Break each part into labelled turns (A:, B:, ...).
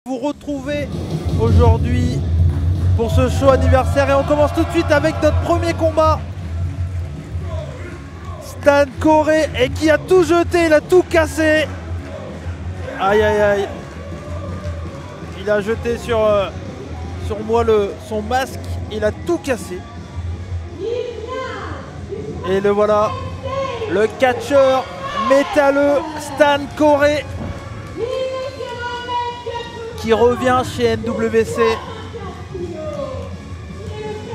A: Vous retrouvez aujourd'hui pour ce show anniversaire et on commence tout de suite avec notre premier combat. Stan Corey et qui a tout jeté, il a tout cassé. Aïe aïe aïe. Il a jeté sur moi son masque, il a tout cassé. Et le voilà, le catcheur métalleux Stan Corey qui revient chez NWC.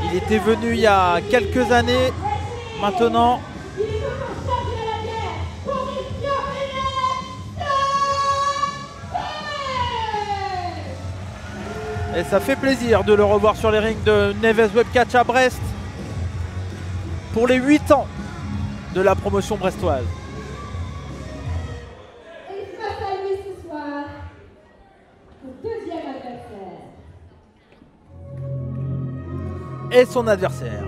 A: Il était venu il y a quelques années maintenant. Et ça fait plaisir de le revoir sur les rings de Neves Webcatch à Brest pour les 8 ans de la promotion brestoise. Et son adversaire.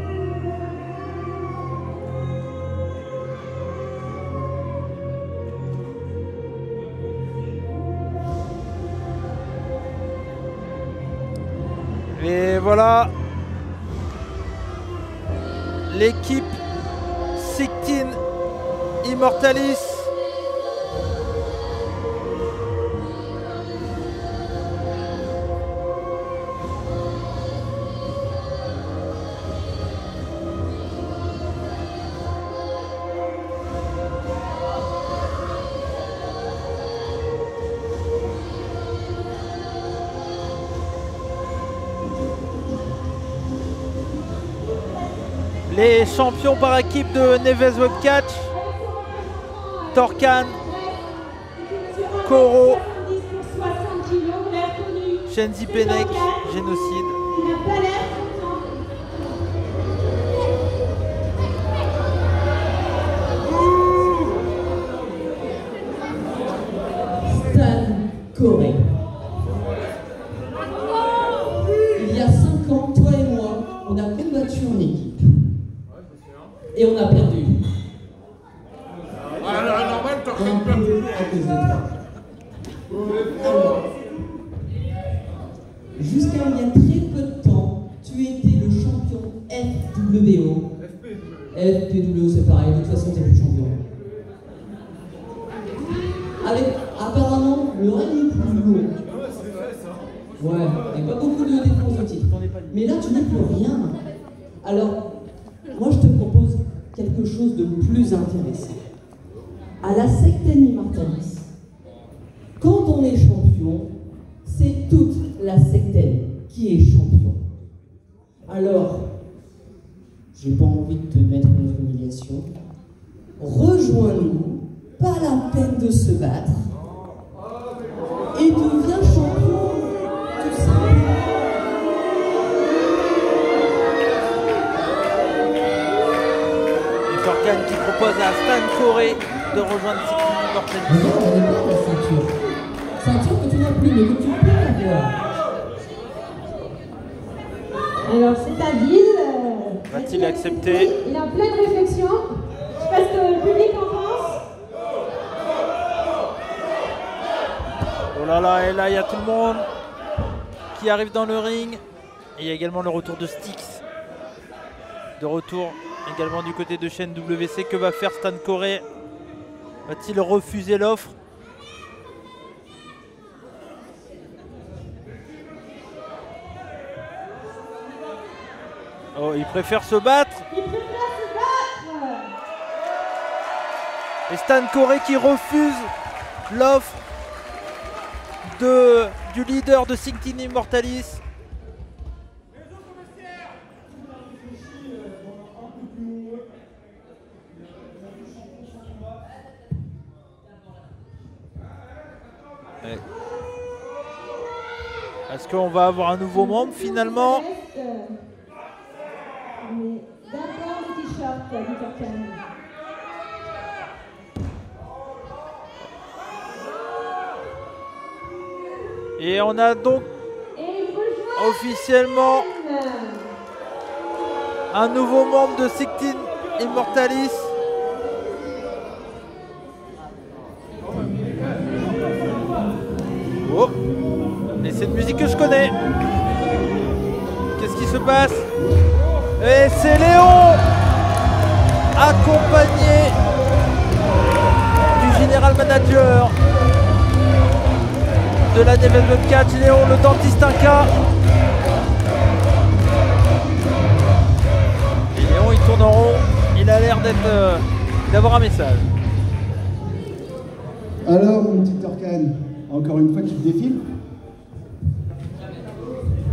A: Et voilà l'équipe 16 Immortalis. Les champions par équipe de Neves Webcatch, Torkan, Koro, Shenzi Penek, Génocide.
B: Stan Corey. Il y a 5 ans, toi et moi, on a combattu en équipe. Et on a perdu.
C: Alors, normal, t'as rien perdu.
B: À cause de toi. Alors, jusqu'à il y a très peu de temps, tu étais le champion FWO. FPWO, c'est pareil, de toute façon, t'es plus champion. Avec apparemment le règne est plus lourd.
C: C'est vrai ça.
B: Ouais, et pas beaucoup de défense de titre. Mais là, tu n'es plus rien. Alors, moi, je te propose quelque chose de plus intéressant. À la Secten Immortalis, quand on est champion, c'est toute la Secten qui est champion. Alors, j'ai pas envie de te mettre dans une humiliation. Rejoins-nous, pas la peine de se battre, et deviens champion, tout simplement.
A: Torkan qui propose à Stan Corey de rejoindre 16 Immortalis.
B: Regarde, elle est belle la ceinture. Ceinture que tu n'as plus, mais que tu peux avoir.
D: Alors c'est à Ville.
A: Va-t-il accepter?
D: Il est en pleine réflexion. Je sais pas ce que le public en pense.
A: Oh là là, et là il y a tout le monde qui arrive dans le ring. Et il y a également le retour de Styx. De retour également du côté de chaîne WC. Que va faire Stan Corey? Va-t-il refuser l'offre? Oh, il préfère se battre.
D: Il préfère se battre.
A: Et Stan Corey qui refuse l'offre du leader de 16 Immortalis. Ouais. Est-ce qu'on va avoir un nouveau membre finalement?
D: Mais d'abord le t-shirt du Torkan.
A: Et on a donc
D: Et il rejoint
A: officiellement un nouveau membre de 16 Immortalis. Oh. Et c'est une musique que je connais. Qu'est-ce qui se passe? Et c'est Léon, accompagné du général manager de la Neves Web Catch, Léon le dentiste Inca. Et Léon il tourne en rond, il a l'air d'avoir un message.
E: Alors mon petit Orkan, encore une fois tu te défiles?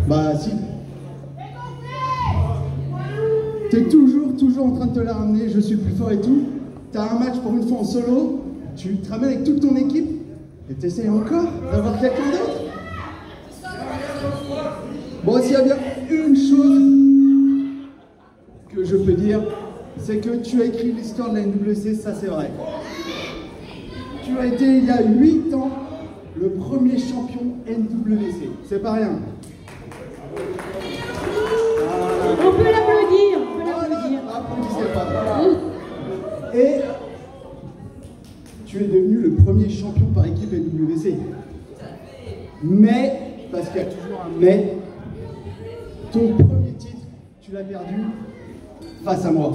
E: Bah si. T'es toujours en train de te la ramener, je suis plus fort et tout. T'as un match pour une fois en solo, tu te ramènes avec toute ton équipe et t'essayes encore d'avoir quelqu'un d'autre. Bon, s'il y a bien une chose que je peux dire, c'est que tu as écrit l'histoire de la NWC, ça c'est vrai. Tu as été il y a 8 ans le premier champion NWC, c'est pas rien.
D: On peut l'applaudir, on peut l'applaudir.
E: Applaudissez pas. Et tu es devenu le premier champion par équipe NWC. Mais, parce qu'il y a toujours un mais, ton premier titre, tu l'as perdu face à moi.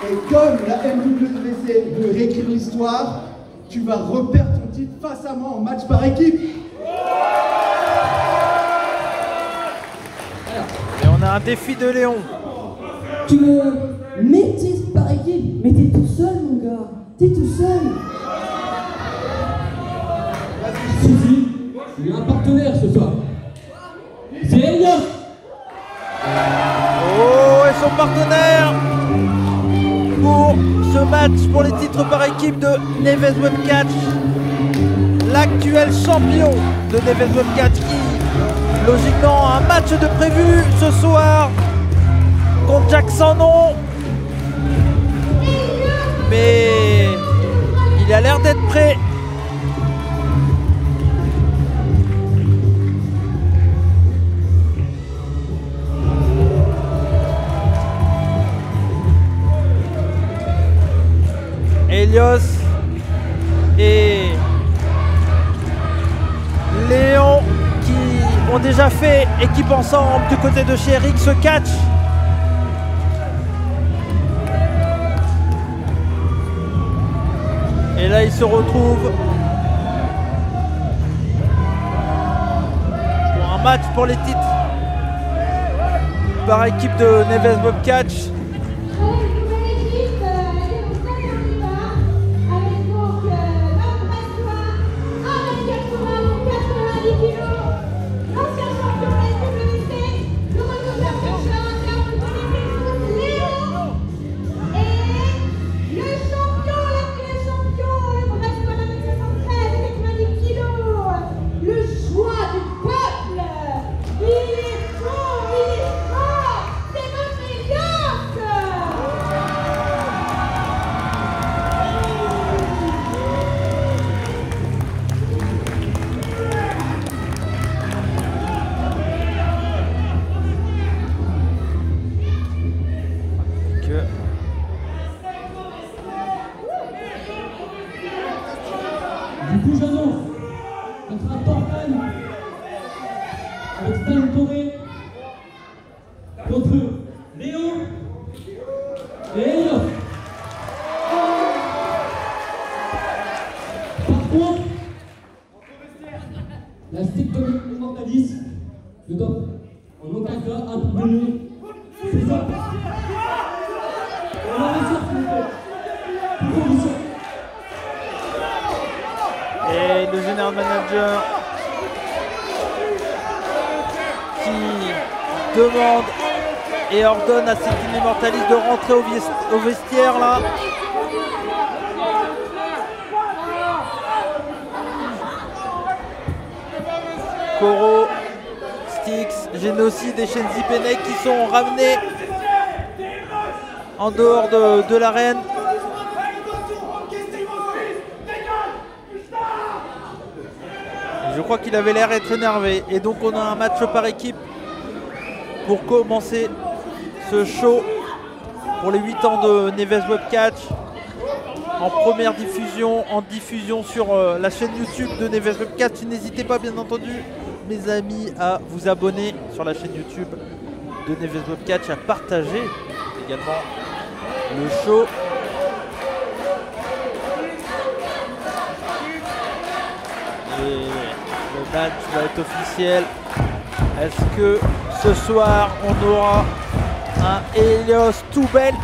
E: Et comme la NWC veut réécrire l'histoire, tu vas reperdre ton titre face à moi en match par équipe.
A: Et on a un défi de Léon.
B: Tu me métisses par équipe, mais t'es tout seul, mon gars. T'es tout seul.
F: Suzy, il y a un partenaire ce soir. C'est Elias.
A: Oh, et son partenaire pour ce match pour les titres par équipe de Neves Web Catch, l'actuel champion de Neves Web Catch qui, logiquement, a un match de prévu ce soir contre Jack sans nom. Mais il a l'air d'être prêt. Elios et Léon qui ont déjà fait équipe ensemble du côté de chez Eric se catch. Et là ils se retrouvent pour un match pour les titres par équipe de Neves Web Catch.
F: Du coup, j'annonce, ça sera Torkan avec Stan Toré contre Léon et Elios. Par contre, la stricte Immortalis ne doit en aucun cas intervenir. C'est ça. On va réussir, s'il vous plaît. Plus condition.
A: Et le général manager qui demande et ordonne à Céline Immortalis de rentrer au vestiaire là. Koro, Styx, Génocide et Shenzi Penney qui sont ramenés en dehors de l'arène. Je crois qu'il avait l'air d'être énervé. Et donc on a un match par équipe pour commencer ce show pour les 8 ans de Neves Web Catch en première diffusion. en diffusion sur la chaîne YouTube de Neves Web Catch. N'hésitez pas bien entendu mes amis à vous abonner sur la chaîne YouTube de Neves Web Catch, à partager également le show. Et le match va être officiel. Est-ce que ce soir on aura un Helios 2 belt?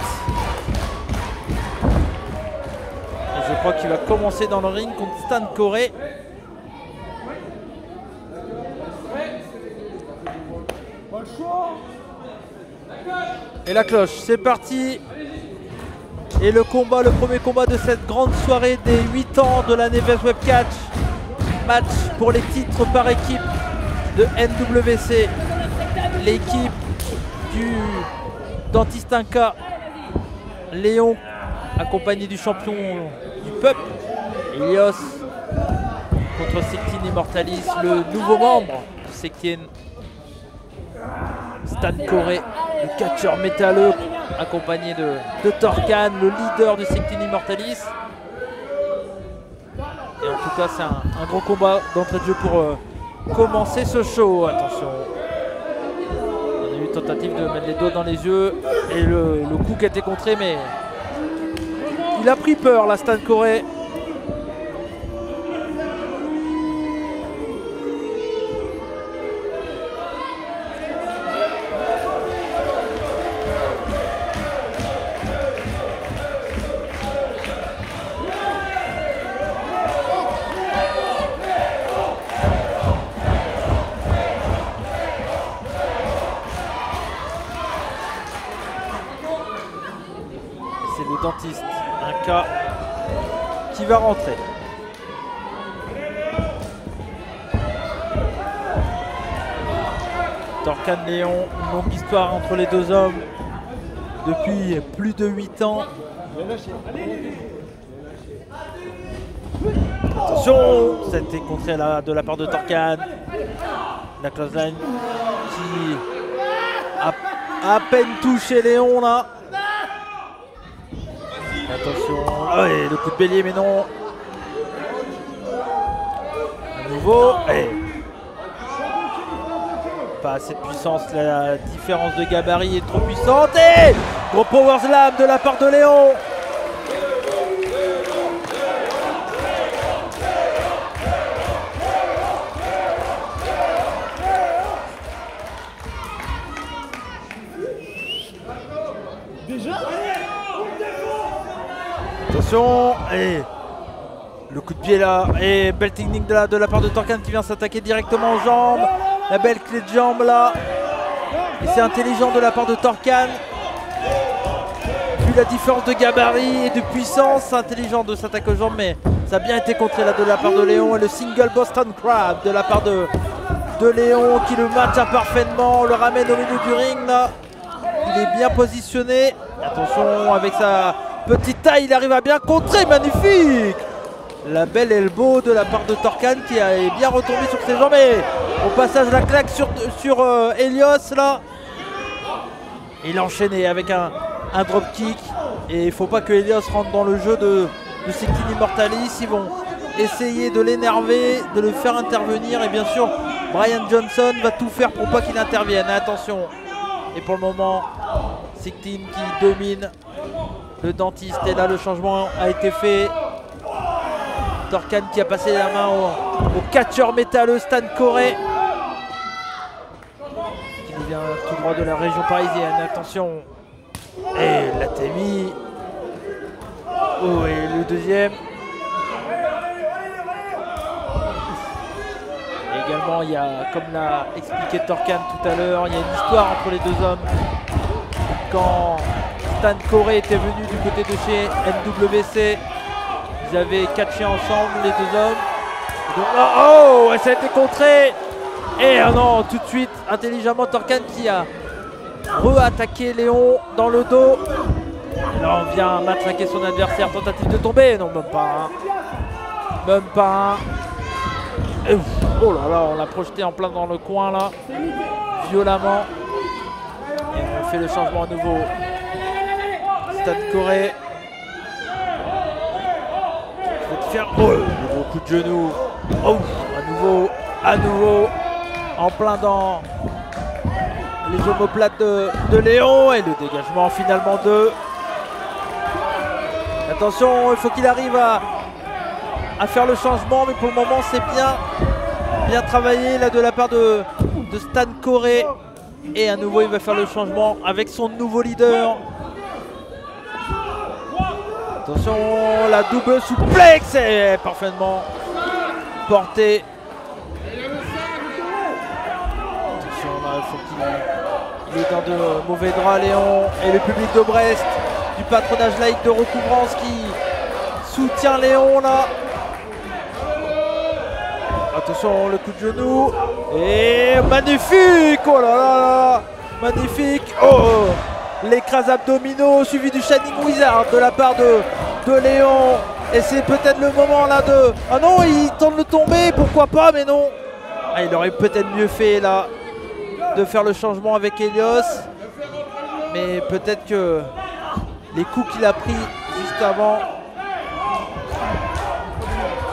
A: Et je crois qu'il va commencer dans le ring contre Stan Corey. Et la cloche, c'est parti. Et le combat, le premier combat de cette grande soirée des 8 ans de la Neves Web Catch. Match pour les titres par équipe de NWC. L'équipe du Dentiste Inca, Léon, accompagné du champion du peuple, Helios, contre Sectine Immortalis, le nouveau membre de Sectine, Stan Corey, le catcheur métalleux, accompagné de Torkan, le leader du Sectine Immortalis. Et en tout cas, c'est un gros combat d'entrée de jeu pour commencer ce show. Attention, on a eu une tentative de mettre les doigts dans les yeux et le coup qui a été contré, mais il a pris peur, la Stan Corey. Dentiste Inca qui va rentrer. Torkan Léon, une longue histoire entre les deux hommes depuis plus de 8 ans. Attention, ça a été contré de la part de Torkan. La clothesline qui a à peine touché Léon là. Attention, oh, et le coup de bélier, mais non. À nouveau, pas assez de puissance, la différence de gabarit est trop puissante. Et gros power slam de la part de Léon. Attention, et le coup de pied là, et belle technique de la part de Torkan qui vient s'attaquer directement aux jambes. La belle clé de jambe là, et c'est intelligent de la part de Torkan. Vu la différence de gabarit et de puissance, c'est intelligent de s'attaquer aux jambes, mais ça a bien été contré là de la part de Léon. Et le single Boston Crab de la part de Léon qui le matcha parfaitement, le ramène au milieu du ring là. Il est bien positionné. Attention avec sa petite taille, il arrive à bien contrer, magnifique. La belle elbow de la part de Torkan qui est bien retombé sur ses jambes. Et au passage la claque sur Helios là. Il a enchaîné avec un drop kick. Et il ne faut pas que Helios rentre dans le jeu de Sectine Immortalis. Ils vont essayer de l'énerver, de le faire intervenir. Et bien sûr, Brian Johnson va tout faire pour pas qu'il intervienne. Attention. Et pour le moment, Sectine qui domine le dentiste. Et là, le changement a été fait. Torkan qui a passé la main au catcheur métalleux Stan Corey, qui nous vient tout droit de la région parisienne. Attention. Et la Témi. Oh, et le deuxième. Et également, il y a, comme l'a expliqué Torkan tout à l'heure, il y a une histoire entre les deux hommes. Quand Stan Corey était venu du côté de chez NWC, ils avaient catché ensemble les deux hommes. Donc, oh, ça a été contré. Et oh non, tout de suite, intelligemment, Torkan qui a re-attaqué Léon dans le dos. Et là, on vient matraquer son adversaire. Tentative de tomber. Non, même pas. Même pas. Et, oh là là, on l'a projeté en plein dans le coin là. Violemment. Et on fait le changement à nouveau. Stan Corey faire. Oh, le gros coup de genou. Oh, à nouveau, en plein dans les omoplates de Léon. Et le dégagement finalement de. Attention, il faut qu'il arrive à faire le changement, mais pour le moment c'est bien travaillé là de la part de Stan Coré. Et à nouveau il va faire le changement avec son nouveau leader. Attention, la double souplex est parfaitement portée. Attention, là, il faut qu'il est dans de mauvais draps, Léon. Et le public de Brest, du patronage laïque de Recouvrance qui soutient Léon là. Attention, le coup de genou. Et magnifique! Oh là là! Magnifique! Oh! L'écrase abdominaux suivi du Shining Wizard de la part de Léon. Et c'est peut-être le moment là de. Ah non, il tente de le tomber, pourquoi pas, mais non. Ah, il aurait peut-être mieux fait là de faire le changement avec Elios. Mais peut-être que les coups qu'il a pris juste avant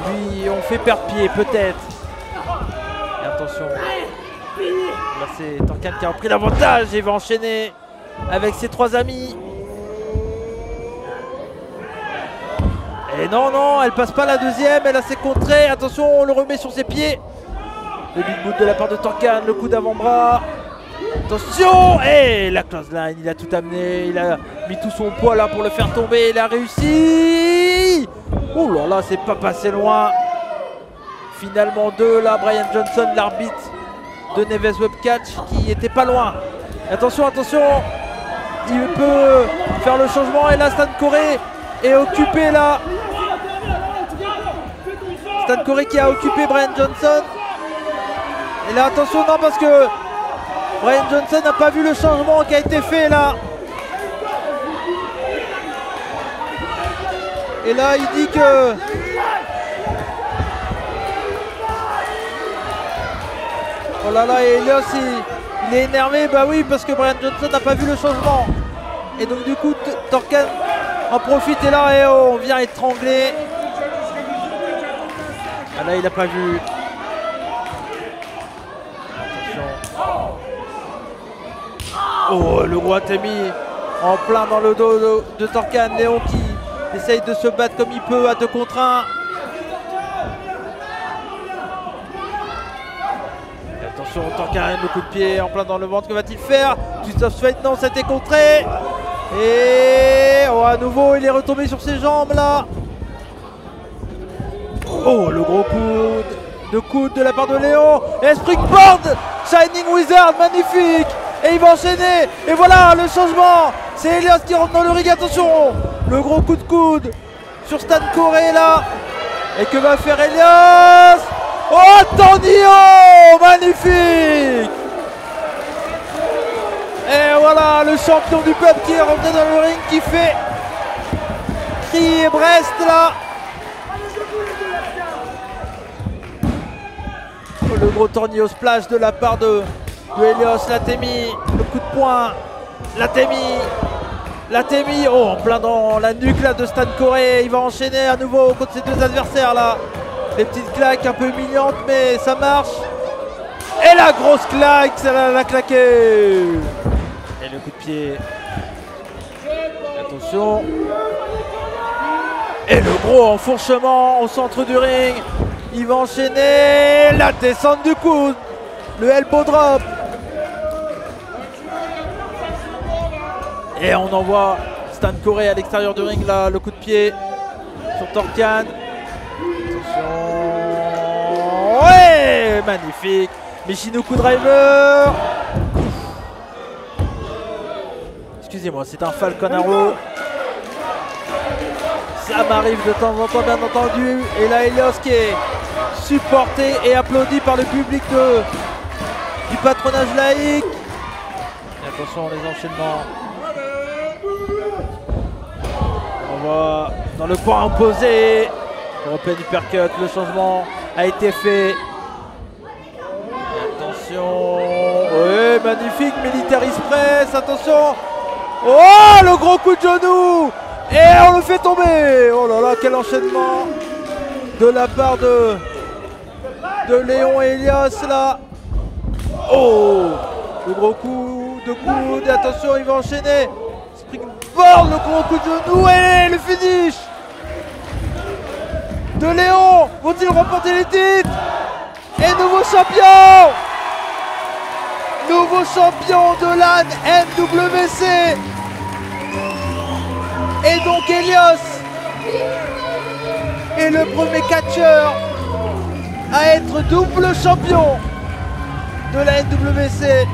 A: lui ont fait perdre pied, peut-être. Et attention. Là c'est Torcan qui a pris l'avantage et va enchaîner avec ses trois amis. Et non, elle passe pas la deuxième, elle a ses contrées. Attention, on le remet sur ses pieds. Le big boot de la part de Torcan, le coup d'avant-bras. Attention! Et la close line, il a tout amené. Il a mis tout son poids là pour le faire tomber. Il a réussi. Oh là là, c'est pas passé loin. Finalement deux là, Brian Johnson, l'arbitre de Neves Webcatch qui était pas loin. Attention, il peut faire le changement et là Stan Coré est occupé là. Stan Coré qui a occupé Brian Johnson. Et là attention, non, parce que Brian Johnson n'a pas vu le changement qui a été fait là. Et là il dit que oh là là, et Elios il est énervé, bah oui, parce que Brian Johnson n'a pas vu le changement. Et donc du coup Torcan en profite et là et oh, on vient étrangler. Ah là il n'a pas vu. Attention. Oh, le gros Atemi en plein dans le dos de Torcan. Léon qui essaye de se battre comme il peut à 2 contre 1. Attention, Torcan, le coup de pied en plein dans le ventre, que va-t-il faire? Christophe Swait, non, c'était contré. Et oh, à nouveau, il est retombé sur ses jambes là. Oh, le gros coude de la part de Léon. Et springboard, Shining Wizard, magnifique. Et il va enchaîner. Et voilà le changement. C'est Elios qui rentre dans le ring. Attention, le gros coup de coude sur Stan Coré là. Et que va faire Elios? Oh, Tornillo, magnifique. Et voilà le champion du peuple qui est rentré dans le ring, qui fait crier Brest là. Oh, le gros Tornillo splash de la part de Elios. L'Atemi, le coup de poing, l'Atemi, oh, en plein dans la nuque là de Stan Coré. Il va enchaîner à nouveau contre ses deux adversaires là. Les petites claques un peu humiliantes, mais ça marche. Et la grosse claque, ça l'a claqué. Et le coup de pied. Attention. Et le gros enfourchement au centre du ring. Il va enchaîner la descente du coude. Le elbow drop. Et on envoie Stan Coré à l'extérieur du ring là, le coup de pied sur Torcan. Ouais, magnifique. Michinoku driver. Excusez-moi, c'est un Falcon Arrow. Ça m'arrive de temps en temps, bien entendu. Et là, Elios qui est supporté et applaudi par le public du patronage laïque. Et attention, les enchaînements. On va dans le coin opposé. European Uppercut, le changement a été fait. Attention. Oui, magnifique, Military Express. Attention. Oh, le gros coup de genou. Et on le fait tomber. Oh là là, quel enchaînement. de la part de Léon et Elias là. Oh, le gros coup de coude, attention, il va enchaîner. Springboard, le gros coup de genou et le finish de Léon. Vont-ils remporter les titres? Et nouveau champion! Nouveau champion de la NWC! Et donc Elias est le premier catcheur à être double champion de la NWC.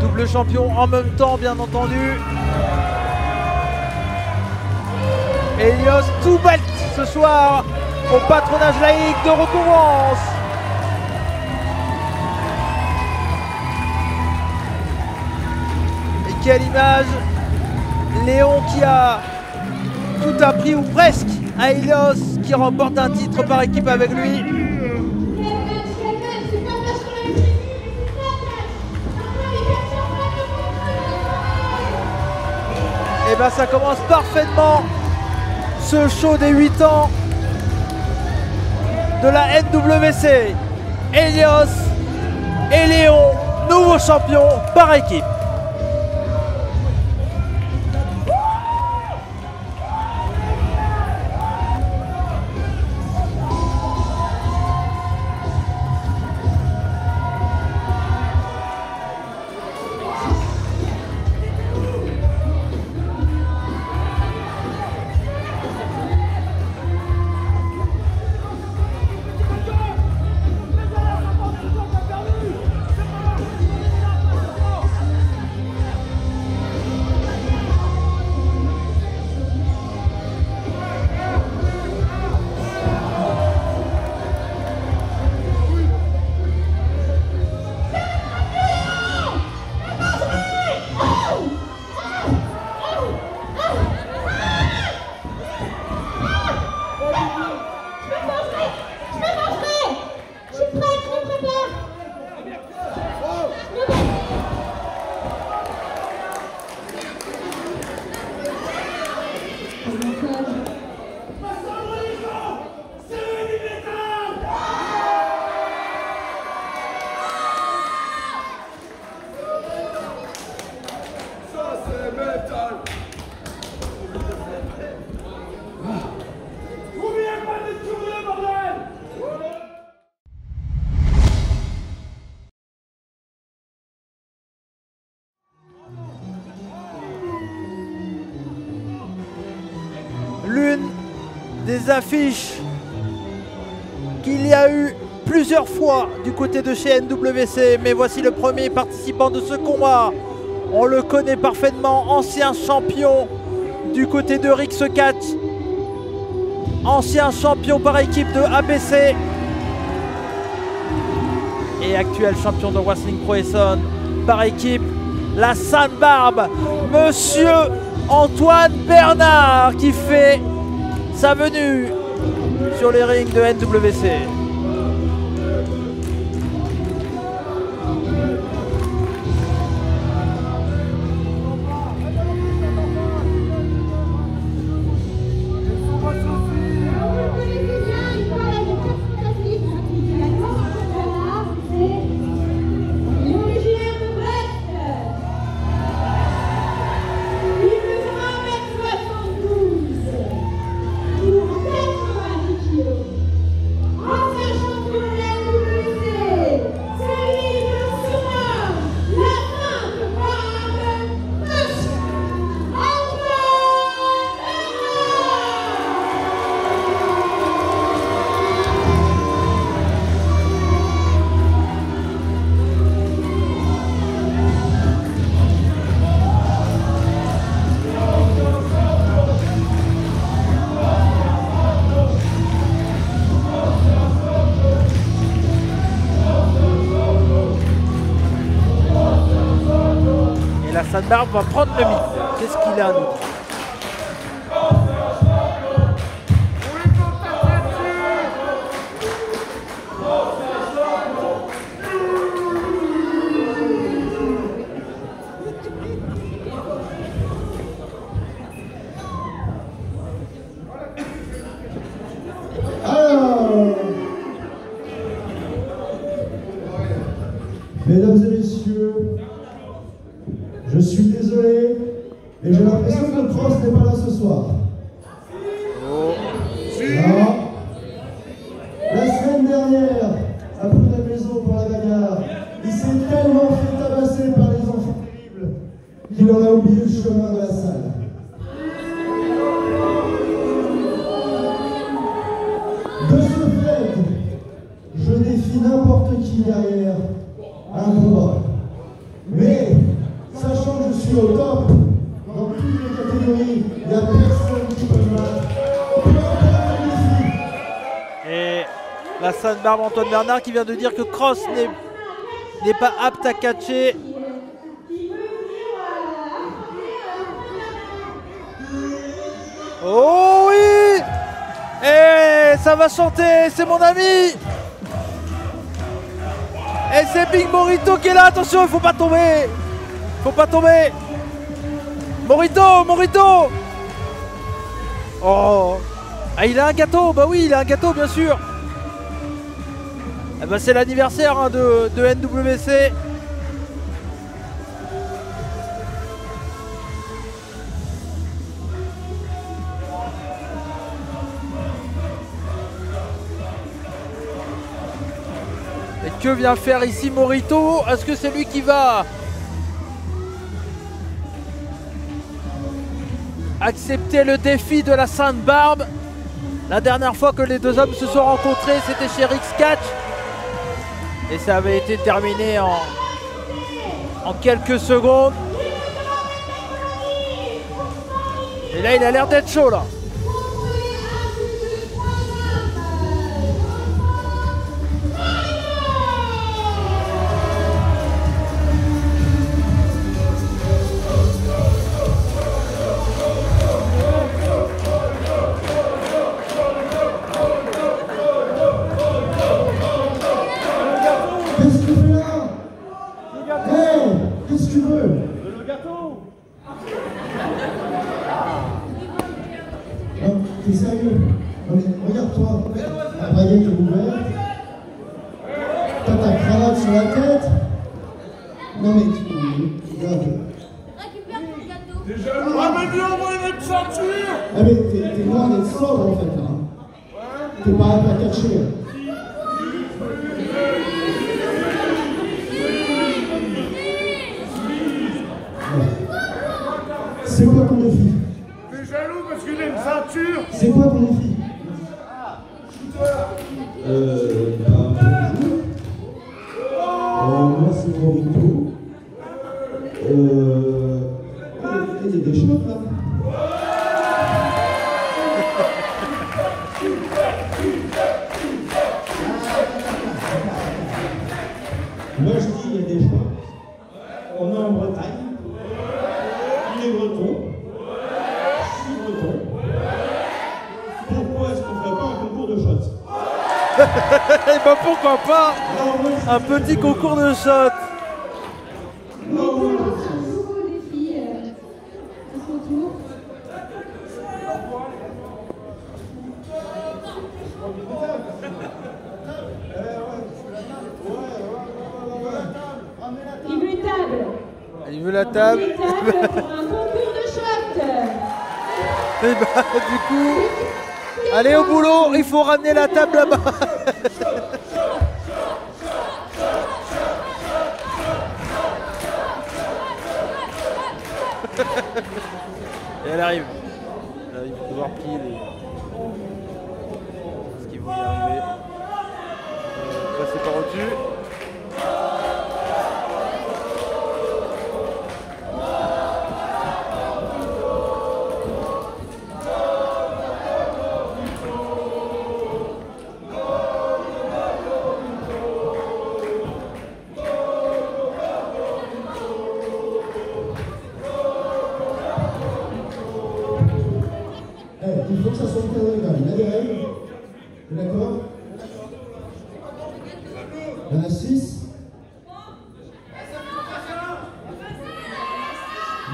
A: Double champion en même temps, bien entendu. Elias tout belt ce soir au patronage laïque de Recouvrance. Et quelle image! Léon qui a tout appris ou presque à Elias qui remporte un titre par équipe avec lui. Et bien ça commence parfaitement ce show des 8 ans de la NWC. Elias et Léon, nouveaux champions par équipe. L'une des affiches qu'il y a eu plusieurs fois du côté de chez NWC, mais voici le premier participant de ce combat. On le connaît parfaitement, ancien champion du côté de Rix Catch, ancien champion par équipe de ABC et actuel champion de Wrestling Pro Essonne par équipe, la Sainte Barbe, Monsieur Antoine Bernard qui fait sa venue sur les rings de NWC. Sainte Barbe va prendre le micro. Qu'est-ce qu'il a à nous dire? Oh.
G: Non. La semaine dernière, après la maison pour la bagarre, il s'est tellement fait tabasser par les enfants terribles qu'il en a oublié le chemin de la salle. De ce fait, je défie n'importe qui derrière un combat. Mais, sachant que je suis au top, dans toutes les catégories, il n'y a personne qui peut me battre.
A: Et la sainte barbe Antoine Bernard qui vient de dire que Cross n'est pas apte à catcher. Oh oui! Et ça va chanter, c'est mon ami! Et c'est Big Morito qui est là, attention, il faut pas tomber! Faut pas tomber! Morito! Oh! Ah, il a un gâteau, bah oui, il a un gâteau, bien sûr. Eh ben, c'est l'anniversaire hein, de NWC. Et que vient faire ici Morito? Est-ce que c'est lui qui va accepter le défi de la Sainte Barbe? La dernière fois que les deux hommes se sont rencontrés, c'était chez Rix Catch. Et ça avait été terminé en quelques secondes. Et là, il a l'air d'être chaud, là.
G: Qu'est-ce que tu veux?
C: Le gâteau.
G: Non, t'es sérieux? Non mais regarde-toi, la baguette est ouverte, t'as ta cravate sur la tête. Non mais tu... Regarde.
D: Récupère ton gâteau.
C: Déjà, ramène-lui au moins une ceinture.
G: Ah mais t'es loin d'être sobre en fait là. T'es pas apte à catcher. C'est quoi ton défi?
C: T'es jaloux parce qu'il a une ceinture.
G: C'est quoi ton défi? Bonjour. Moi c'est Morito. Il y a des choses là. Moi je dis il y a des choix. On est en Bretagne. Il est breton. Je suis breton. Pourquoi est-ce qu'on ne ferait pas un concours de shots?
A: Et bah pourquoi pas un petit concours de shot.
G: Non,
D: Un nouveau défi à son tour. Il veut une table.
A: Il veut la table.
D: Une table pour un concours de shot.
A: Et bah du coup, allez au boulot, il faut ramener la table là-bas. Et elle arrive. Elle arrive pour voir pile. Est-ce qu'ils vont y arriver? Passer par au-dessus.
G: il faut que ça soit encadré quand même. Il y a des règles. T'es d'accord? Il y en a 6.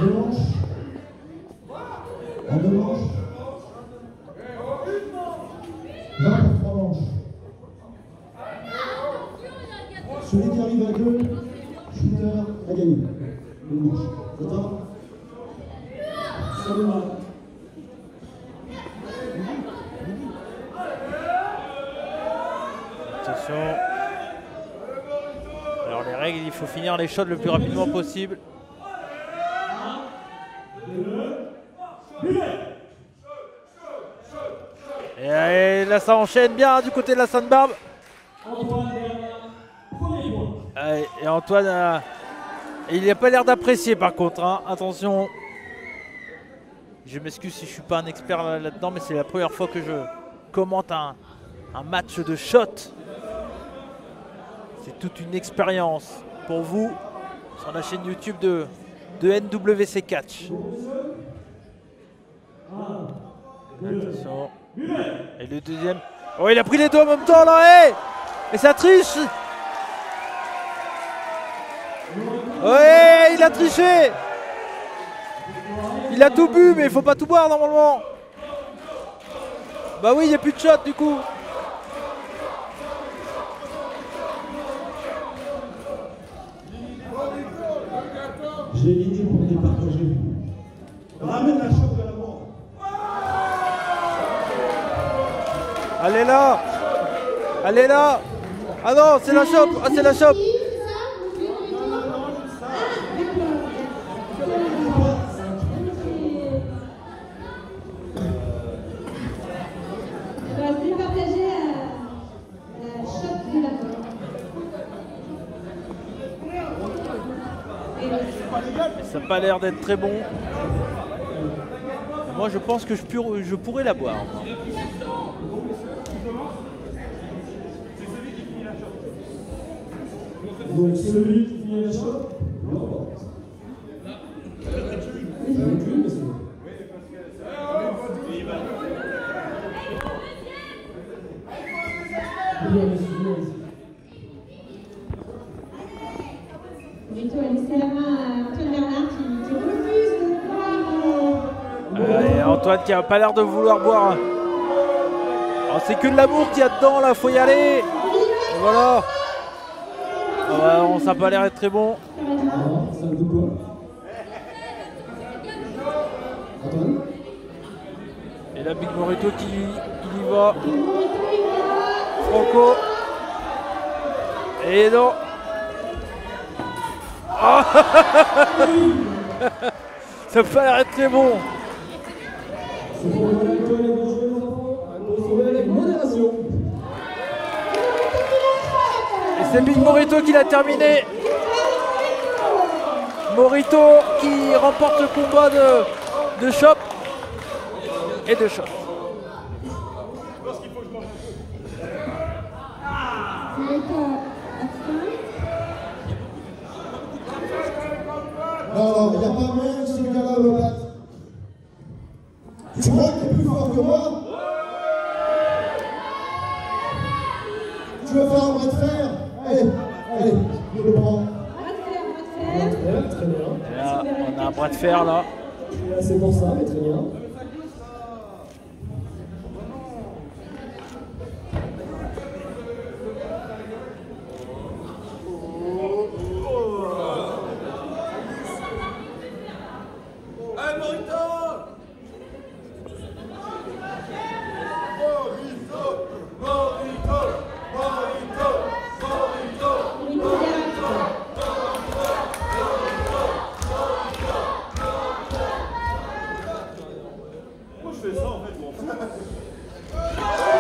G: 2 manches. En 2 manches. 20 pour 3 manches. Celui qui arrive à 2, shooter, a gagné. 2 manches. D'accord? Salut,
A: Attention. Alors les règles, il faut finir les shots le plus rapidement possible. Et là ça enchaîne bien du côté de la Sainte-Barbe. Et Antoine, il n'a pas l'air d'apprécier par contre. Hein. Attention. Je m'excuse si je ne suis pas un expert là-dedans, mais c'est la première fois que je commente un match de shot. C'est toute une expérience pour vous sur la chaîne YouTube de NWC Catch. Attention. Et le deuxième. Oh, il a pris les deux en même temps là, hey. Et ça triche. Ouais, il a triché. Il a tout bu, mais il faut pas tout boire normalement. Bah oui, il n'y a plus de shot du coup.
G: J'ai l'idée pour les partager. Ramène la chope de la mort.
A: Allez là. Allez là. Ah non, c'est la chope. Ah, c'est la chope. Ça n'a pas l'air d'être très bon. Moi je pense que je pourrais la boire.
F: Donc celui qui finit la shot, l'emporte.
D: Vito a laissé la main à Antoine Bernard qui refuse de boire.
A: Et Antoine qui n'a pas l'air de vouloir boire. Oh, c'est que de l'amour qu'il y a dedans là, faut y aller. Et voilà. Oh, ça n'a pas l'air d'être très bon.
F: Ça ne doute pas. Antoine.
A: Et là Big Morito qui y va. Franco. Et non. Oh. Ça n'a pas l'air d'être très bon.
F: C'est pour le Antoine et dangereux les enfants. Consommez avec modération.
A: Et c'est Big Morito qui l'a terminé. Morito qui remporte le combat de Chop et de Chop.
G: Non, il n'y a pas moyen que ce gars-là me batte. Tu crois que t'es plus fort que moi? Tu veux faire un bras de fer? Allez, je le prends.
F: Très bien.
A: Là, on a un bras de fer là.
F: C'est pour ça, mais très bien.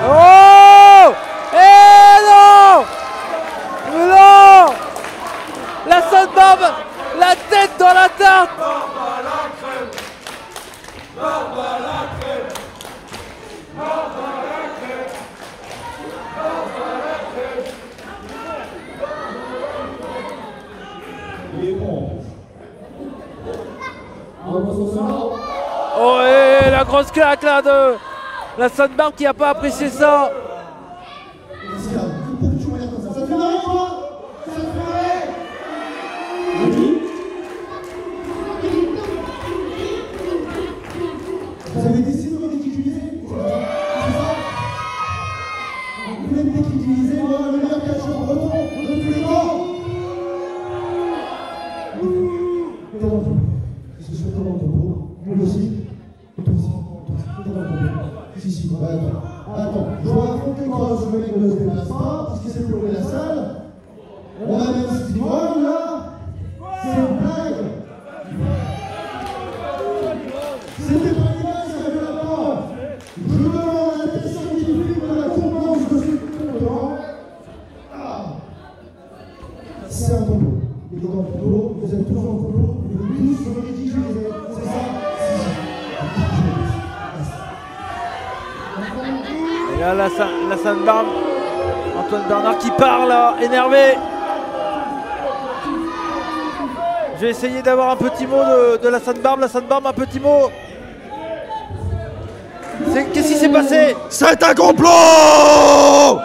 A: Oh! Eh non! Non! La Sainte-Barbe, la tête dans la tarte!
F: Il est bon.
A: Oh, et la grosse claque là de la Sainte-Barbe qui n'a pas apprécié ça.
G: Pourquoi tu regardes comme ça? Ça te fait rien, toi? Ça te fait rien? Vous avez décidé de me ridiculiser? C'est ça? Vous voulez me ridiculiser, moi, le meilleur catcheur breton de tous les temps? Je suis tellement beau. Moi aussi. Et toi aussi. Tellement beau. Si, ouais, attends. Je vous raconte quoi, ce mec ne se déplace pas parce qu'il s'est plombé la salle. On a même ce ivrogne là. C'est une blague. C'était pas l'image qu'il y avait là-bas. Je demande un test scientifique de la contenance de ce composant. C'est un complot. Il est dans le complot, vous êtes tous dans le complot, vous êtes tous politiques, c'est ça?
A: Et là, la Sainte-Barbe, Antoine Bernard qui parle, énervé. Je vais essayer d'avoir un petit mot de la Sainte-Barbe. La Sainte-Barbe, un petit mot. Qu'est-ce qui s'est passé?
C: C'est un complot!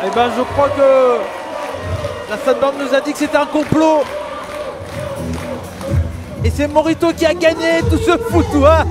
A: Eh ben, je crois que la Sainte-Barbe nous a dit que c'était un complot. Et c'est Morito qui a gagné tout ce foutoir.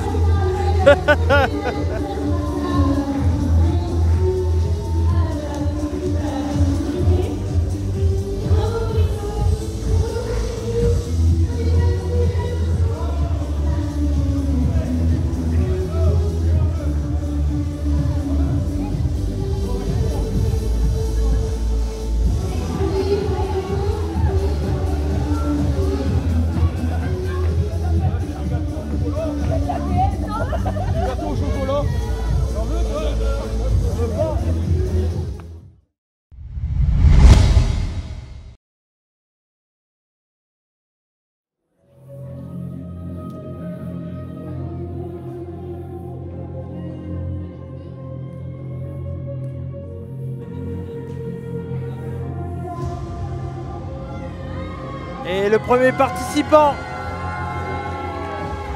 A: Et le premier participant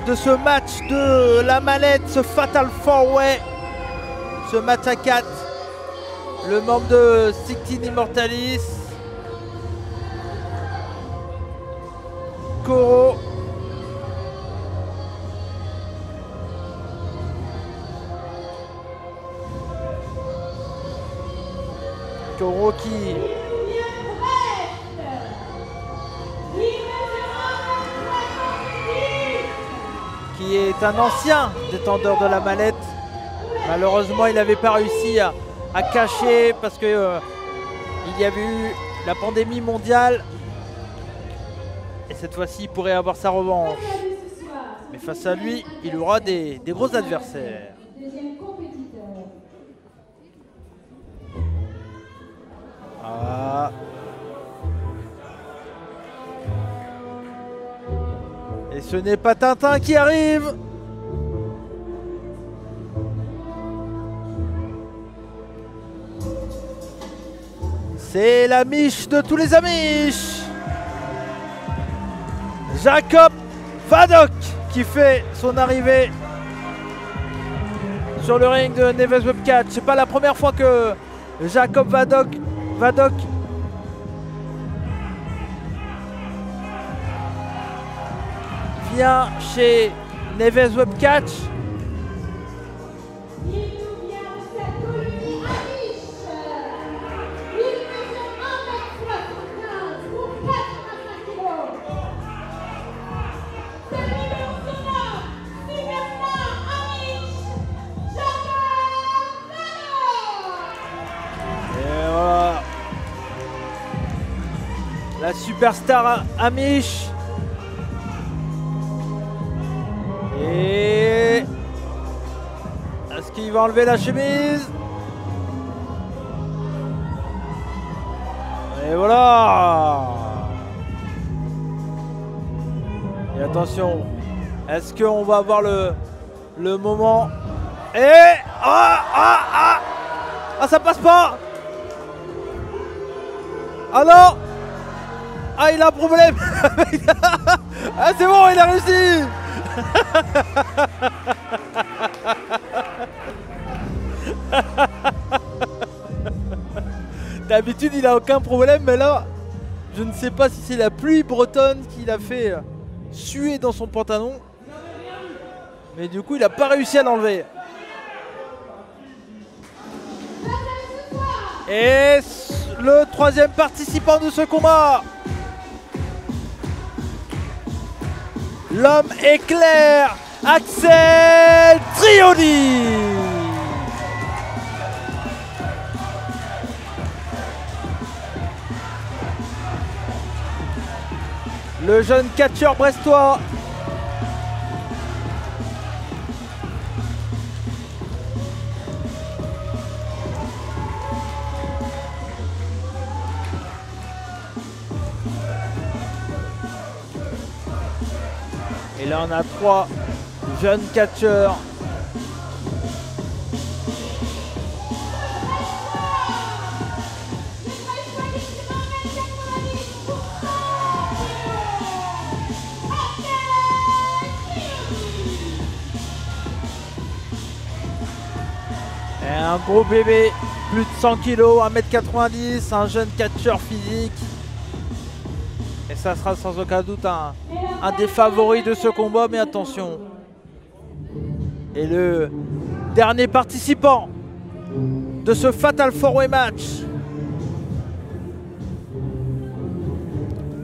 A: de ce match de la mallette, ce Fatal 4-Way, ce match à 4, le membre de Stictin Immortalis, Koro. Koro qui est un ancien détendeur de la mallette. Malheureusement, il n'avait pas réussi à cacher parce que il y avait eu la pandémie mondiale. Et cette fois-ci, il pourrait avoir sa revanche. Mais face à lui, il aura des gros adversaires. Ah. Et ce n'est pas Tintin qui arrive. C'est la miche de tous les amiches. Jacob Vadok qui fait son arrivée sur le ring de Neves Webcat. C'est pas la première fois que Jacob Vadok vient chez Neves Webcatch.
D: Il nous vient de cette colonie amiche. Il mesure 1m75 pour 85 kg. C'est le numéro sonore, Superstar Amish, Jacob Vadok.
A: Et voilà. La Superstar Amish. Et est-ce qu'il va enlever la chemise? Et voilà. Et attention, est-ce qu'on va avoir le moment? Et ah, ça passe pas. Ah non. Ah, il a un problème. Ah, c'est bon, il a réussi. D'habitude il a aucun problème, mais là je ne sais pas si c'est la pluie bretonne qui l'a fait suer dans son pantalon, mais du coup il n'a pas réussi à l'enlever. Et le troisième participant de ce combat, l'homme éclair, Axel Triodi. Le jeune catcheur brestois. Et là on a 3 jeunes catcheurs. Et un gros bébé, plus de 100 kg, 1m90, un jeune catcheur physique. Et ça sera sans aucun doute un des favoris de ce combat, mais attention. Et le dernier participant de ce Fatal 4-Way match.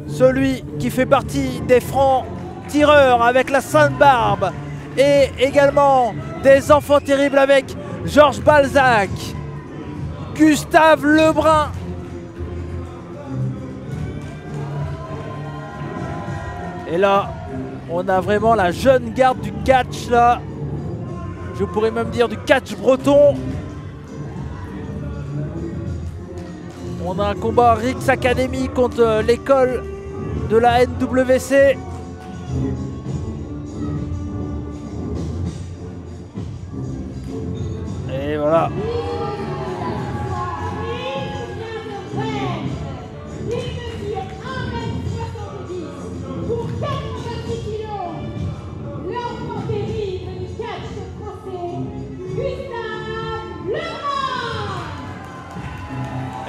A: Celui qui fait partie des francs tireurs avec la Sainte Barbe. Et également des enfants terribles avec Georges Balzac, Gustave Lebrun. Et là, on a vraiment la jeune garde du catch là. Je pourrais même dire du catch breton. On a un combat Rix Academy contre l'école de la NWC. Et voilà.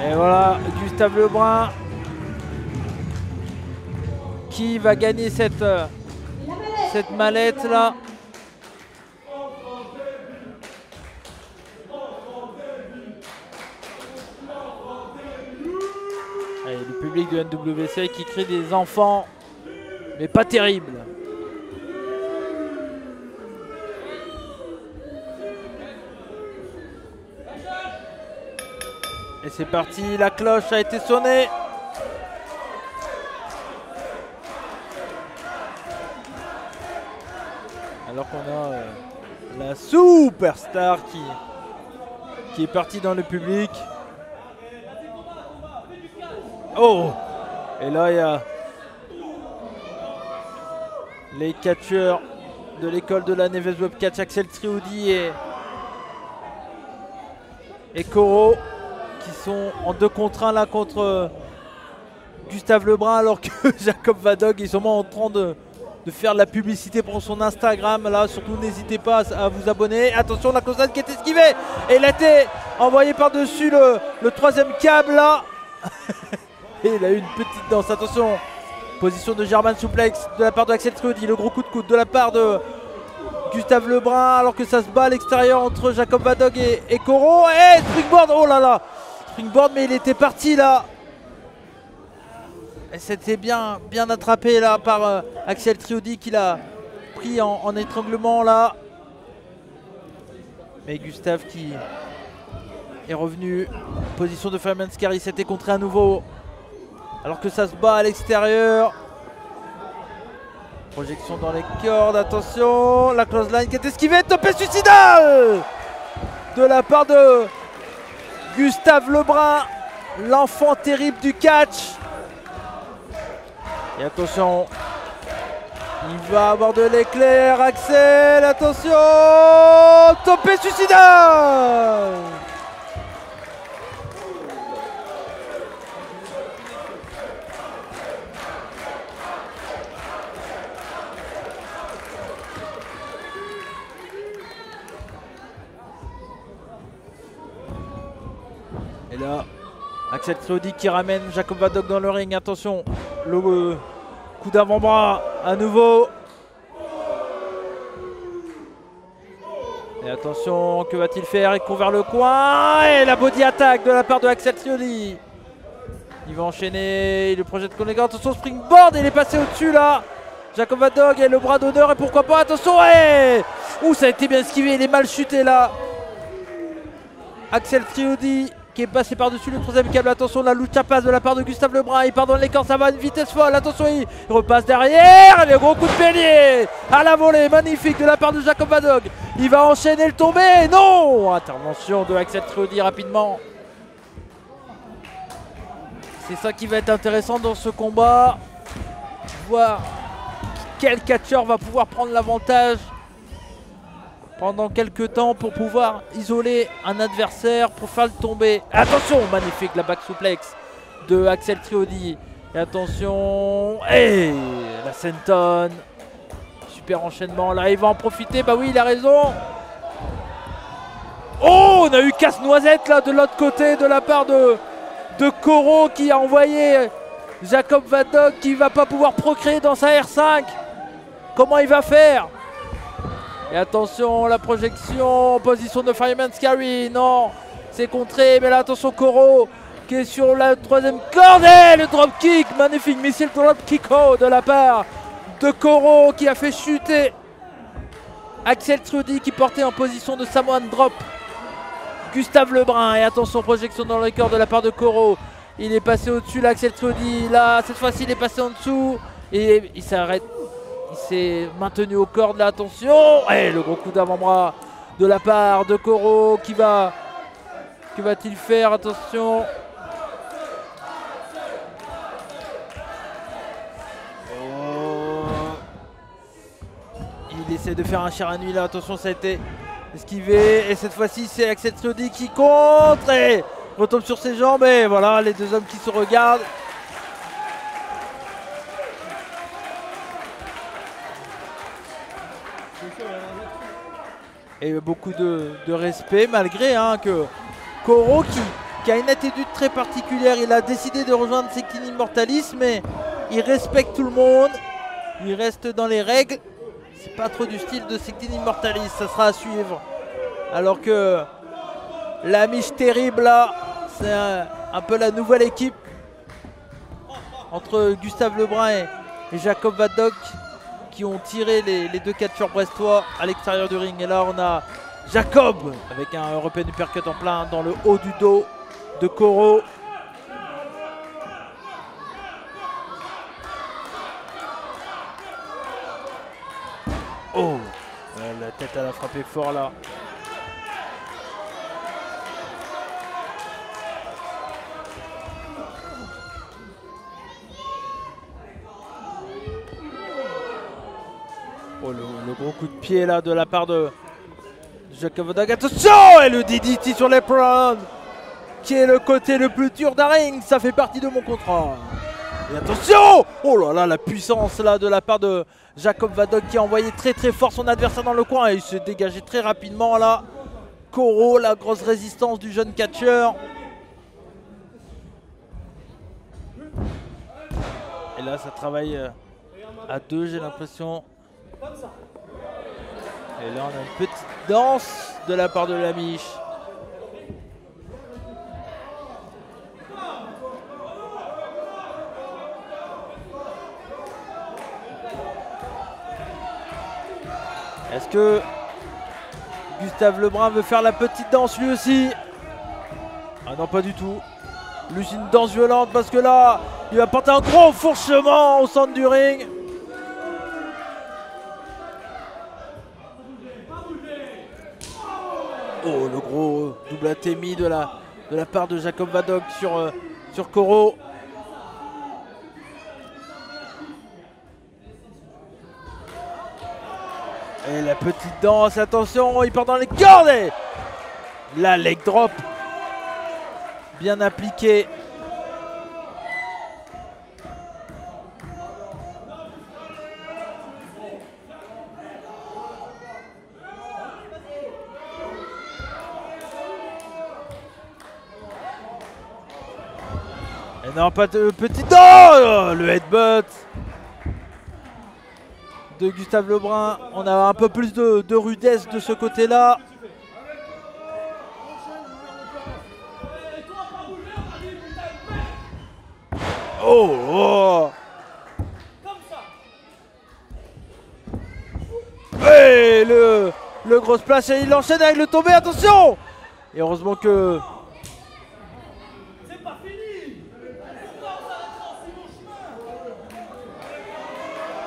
A: Et voilà, Gustave Lebrun qui va gagner cette mallette là. Allez, le public de NWC qui crie des enfants, mais pas terribles. Et c'est parti, la cloche a été sonnée. Alors qu'on a la superstar qui est partie dans le public. Oh! Et là, il y a les catcheurs de l'école de la Neves Web Catch, Axel Triodi et Coro, qui sont en 2 contre 1 là contre Gustave Lebrun, alors que Jacob Vadog est sûrement en train de faire de la publicité pour son Instagram. Là, surtout n'hésitez pas à vous abonner. Attention, la close line qui est esquivée et il a été envoyé par-dessus le 3e câble là. Et il a eu une petite danse. Attention, position de German Suplex de la part de Axel Triodi, le gros coup de coude de la part de Gustave Lebrun, alors que ça se bat à l'extérieur entre Jacob Vadog et Coro. Et springboard, oh là là, springboard, mais il était parti là. Et c'était bien attrapé là par Axel Triodi qui l'a pris en étranglement là. Mais Gustave qui est revenu. Position de Fireman Scary, c'était contré à nouveau. Alors que ça se bat à l'extérieur. Projection dans les cordes, attention. La close line qui est esquivée, topé suicidal de la part de Gustave Lebrun, l'enfant terrible du catch. Et attention, il va avoir de l'éclair, Axel, attention, topé suicidal. Et là, Axel Triodi qui ramène Jacob Vadog dans le ring. Attention, le coup d'avant-bras à nouveau. Et attention, que va-t-il faire? Il court vers le coin. Et la body attack de la part de Axel Triodi. Il va enchaîner, il le projette contre les gars. Attention, springboard, il est passé au-dessus là Jacob Van Dog et le bras d'honneur et pourquoi pas, attention, ouais. Ouh, ça a été bien esquivé, il est mal chuté là. Axel Triodi qui est passé par-dessus le troisième câble, attention la lucha passe de la part de Gustave Lebrun, il part dans l'écart, ça va à une vitesse folle, attention il repasse derrière, le gros coup de pélier à la volée, magnifique de la part de Jacob Van Dog, il va enchaîner le tombé, non, intervention de Axel Triodi rapidement. C'est ça qui va être intéressant dans ce combat, voir quel catcheur va pouvoir prendre l'avantage pendant quelques temps pour pouvoir isoler un adversaire pour faire le tomber. Attention, magnifique la back suplex de Axel Triodi. Et attention, et la senton. Super enchaînement, là il va en profiter, bah oui il a raison. Oh, on a eu casse-noisette là de l'autre côté de la part de Koro qui a envoyé Jacob Van Dog qui va pas pouvoir procréer dans sa R5. Comment il va faire? Et attention, la projection, position de Fireman's Carry, non, c'est contré, mais là attention Koro qui est sur la troisième corde, et le dropkick, magnifique missile dropkick de la part de Koro qui a fait chuter Axel Triodi qui portait en position de Samoan drop Gustave Lebrun, et attention projection dans le corps de la part de Koro, il est passé au-dessus là Axel Triodi, là cette fois-ci il est passé en dessous et il s'arrête. Il s'est maintenu aux cordes là, attention. Et le gros coup d'avant-bras de la part de Koro qui va-t-il faire? Attention. Oh. Il essaie de faire un chair à nuit là, attention, ça a été esquivé. Et cette fois-ci c'est Axel Triodi qui contre et retombe sur ses jambes. Et voilà les deux hommes qui se regardent. Et beaucoup de respect malgré que Koro qui a une attitude très particulière. Il a décidé de rejoindre Sextin Immortalis, mais il respecte tout le monde. Il reste dans les règles. C'est pas trop du style de Sextin Immortalis, ça sera à suivre. Alors que l'Amish terrible là, c'est un peu la nouvelle équipe entre Gustave Lebrun et Jacob Van Dog qui ont tiré les deux catcheurs brestois à l'extérieur du ring. Et là on a Jacob avec un European Uppercut en plein dans le haut du dos de Koro. Oh, la tête elle a frappé fort là. Oh, le gros coup de pied là de la part de Jacob Van Dog. Attention, et le DDT sur l'apron qui est le côté le plus dur d'un ring. Ça fait partie de mon contrat. Et attention, oh là là, la puissance là de la part de Jacob Van Dog qui a envoyé très très fort son adversaire dans le coin. Et il s'est dégagé très rapidement là. Koro, la grosse résistance du jeune catcheur. Et là ça travaille à deux, j'ai l'impression. Et là on a une petite danse de la part de l'Amish. Est-ce que Gustave Lebrun veut faire la petite danse lui aussi? Ah non, pas du tout. Lui c'est une danse violente parce que là il va porter un gros fourchement au centre du ring. Oh, le gros double atémie de la part de Jacob Van Dog sur Koro. Et la petite danse, attention, il part dans les cordes. La leg drop, bien appliqué. Et non, pas de petit dent. Le headbutt de Gustave Lebrun. On a un peu plus de rudesse de ce côté-là. Oh, oh. Et le gros splash et il enchaîne avec le tombé, attention. Et heureusement que...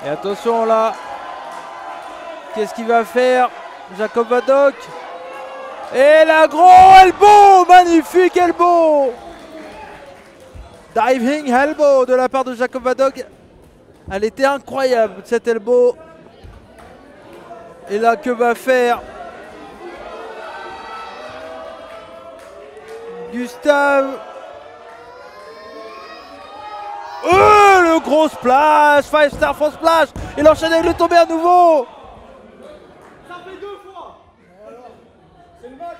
A: Et attention là. Qu'est-ce qu'il va faire Jacob Vadok. Et la gros elbow, magnifique elbow. Diving elbow de la part de Jacob Vadok. Elle était incroyable cette elbow. Et là, que va faire Gustave? Oh, le gros splash, 5-star front splash. Il enchaîne avec le tombé à nouveau.
F: Ça fait 2 fois. C'est le match.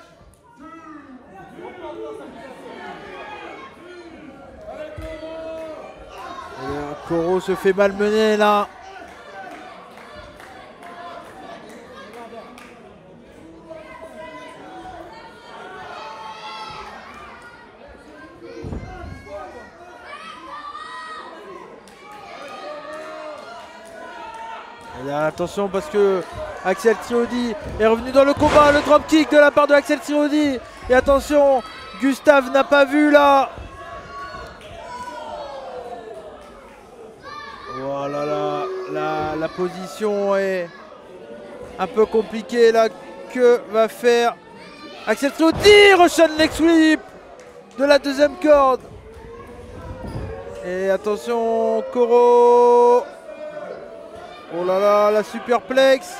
A: Et Koro se fait malmener là. Et là, attention parce que Axel Triodi est revenu dans le combat, le dropkick de la part de Axel Triodi. Et attention, Gustave n'a pas vu là. Voilà, la position est un peu compliquée là. Que va faire Axel Triodi? Russian leg sweep de la deuxième corde. Et attention, Koro. Oh là là, la superplex.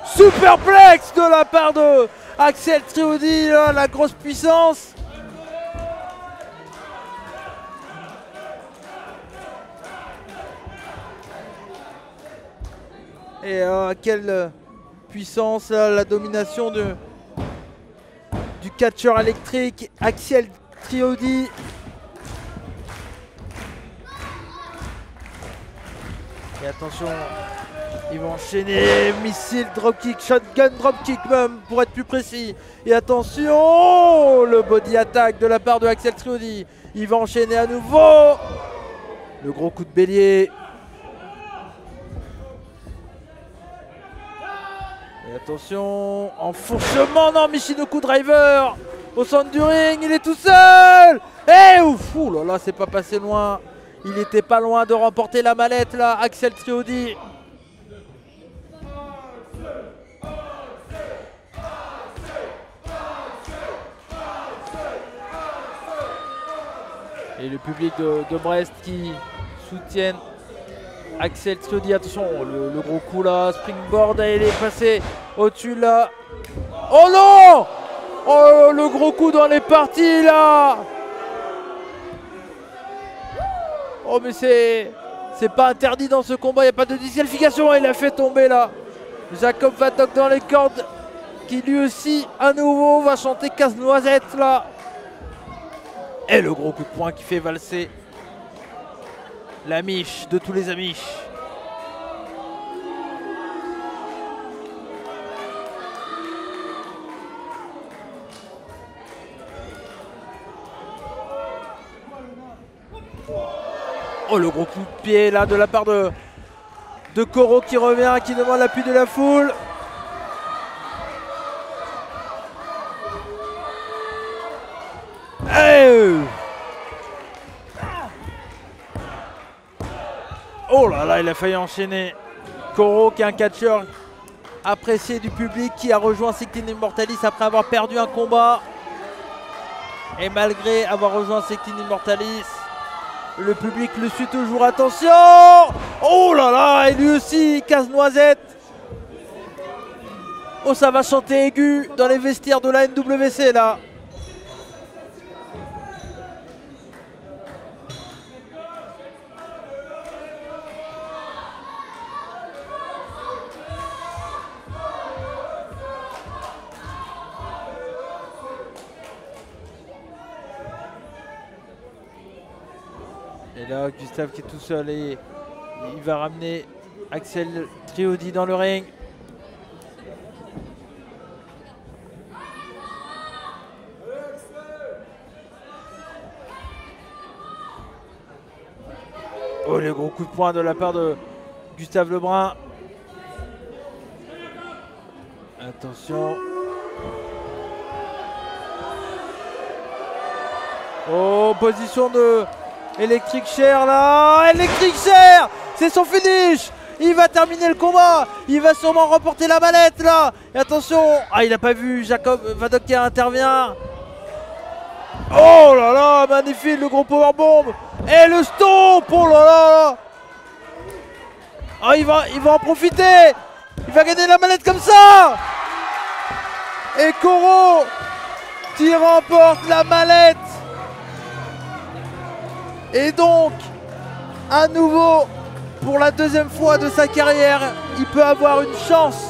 A: Superplex de la part de Axel Triodi, la grosse puissance. Et quelle puissance, la domination du catcheur électrique Axel Triodi. Et attention, ils vont enchaîner, missile, dropkick, shotgun, dropkick même, pour être plus précis. Et attention, le body attack de la part de Axel Triodi. Il va enchaîner à nouveau. Le gros coup de bélier. Et attention, enfourchement, non, Michinoku driver. Au centre du ring, il est tout seul. Et ouf, ouh là là, c'est pas passé loin. Il était pas loin de remporter la mallette là, Axel Triodi. Et le public de Brest qui soutiennent Axel Triodi. Attention, le gros coup là, springboard, il est passé au-dessus là. Oh non! Oh, le gros coup dans les parties là. Oh mais c'est pas interdit dans ce combat, il n'y a pas de disqualification. Il a fait tomber là Jacob Vadok dans les cordes, qui lui aussi à nouveau va chanter casse-noisette là. Et le gros coup de poing qui fait valser la miche de tous les amis. Oh, le gros coup de pied là de la part de Koro qui revient, qui demande l'appui de la foule. Oh là là, il a failli enchaîner. Koro qui est un catcheur apprécié du public, qui a rejoint Sectin Immortalis après avoir perdu un combat. Et malgré avoir rejoint Sectin Immortalis, le public le suit toujours. Attention! Oh là là, et lui aussi, casse-noisette. Oh, ça va chanter aigu dans les vestiaires de la NWC là. Et là, Gustave qui est tout seul et il va ramener Axel Triodi dans le ring. Oh, les gros coups de poing de la part de Gustave Lebrun. Attention. Oh, position de Electric Chair là. Electric Chair, c'est son finish. Il va terminer le combat. Il va sûrement remporter la mallette là. Et attention. Ah, il n'a pas vu Jacob Vadok qui intervient. Oh là là, magnifique le gros powerbomb. Et le stomp. Oh là là. Ah, il va en profiter. Il va gagner la mallette comme ça. Et Koro qui remporte la mallette. Et donc, à nouveau, pour la deuxième fois de sa carrière, il peut avoir une chance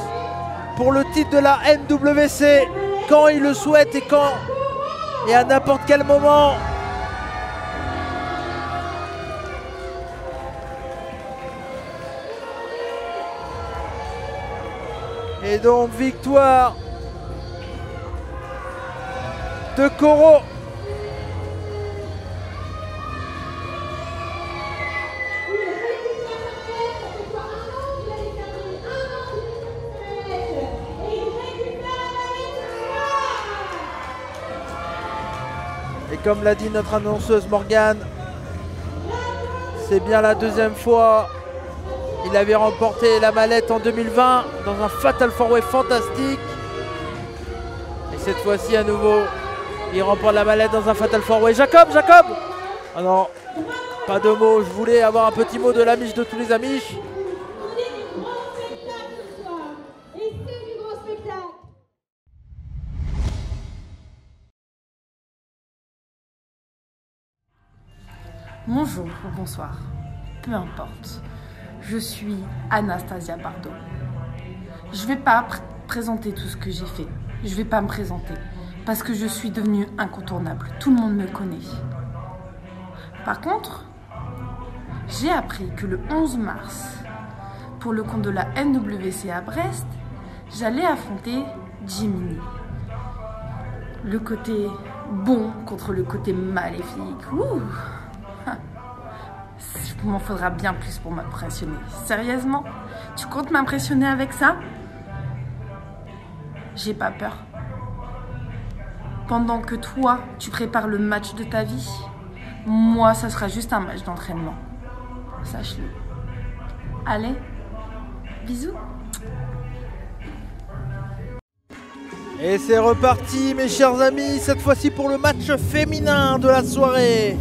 A: pour le titre de la NWC quand il le souhaite et à n'importe quel moment. Et donc, victoire de Koro. Et comme l'a dit notre annonceuse Morgane, c'est bien la deuxième fois. Il avait remporté la mallette en 2020 dans un Fatal 4-Way fantastique. Et cette fois-ci à nouveau, il remporte la mallette dans un Fatal 4-Way. Jacob. Ah non, pas de mots. Je voulais avoir un petit mot de l'amiche de tous les amiches.
H: Bonjour ou bonsoir, peu importe. Je suis Anastasia Bardot. Je ne vais pas présenter tout ce que j'ai fait. Je ne vais pas me présenter parce que je suis devenue incontournable. Tout le monde me connaît. Par contre, j'ai appris que le 11 mars, pour le compte de la NWC à Brest, j'allais affronter Jiminy. Le côté bon contre le côté maléfique. Ouh. Il m'en faudra bien plus pour m'impressionner. Sérieusement? Tu comptes m'impressionner avec ça? J'ai pas peur. Pendant que toi, tu prépares le match de ta vie, moi, ça sera juste un match d'entraînement. Sache-le. Allez, bisous.
A: Et c'est reparti, mes chers amis, cette fois-ci pour le match féminin de la soirée.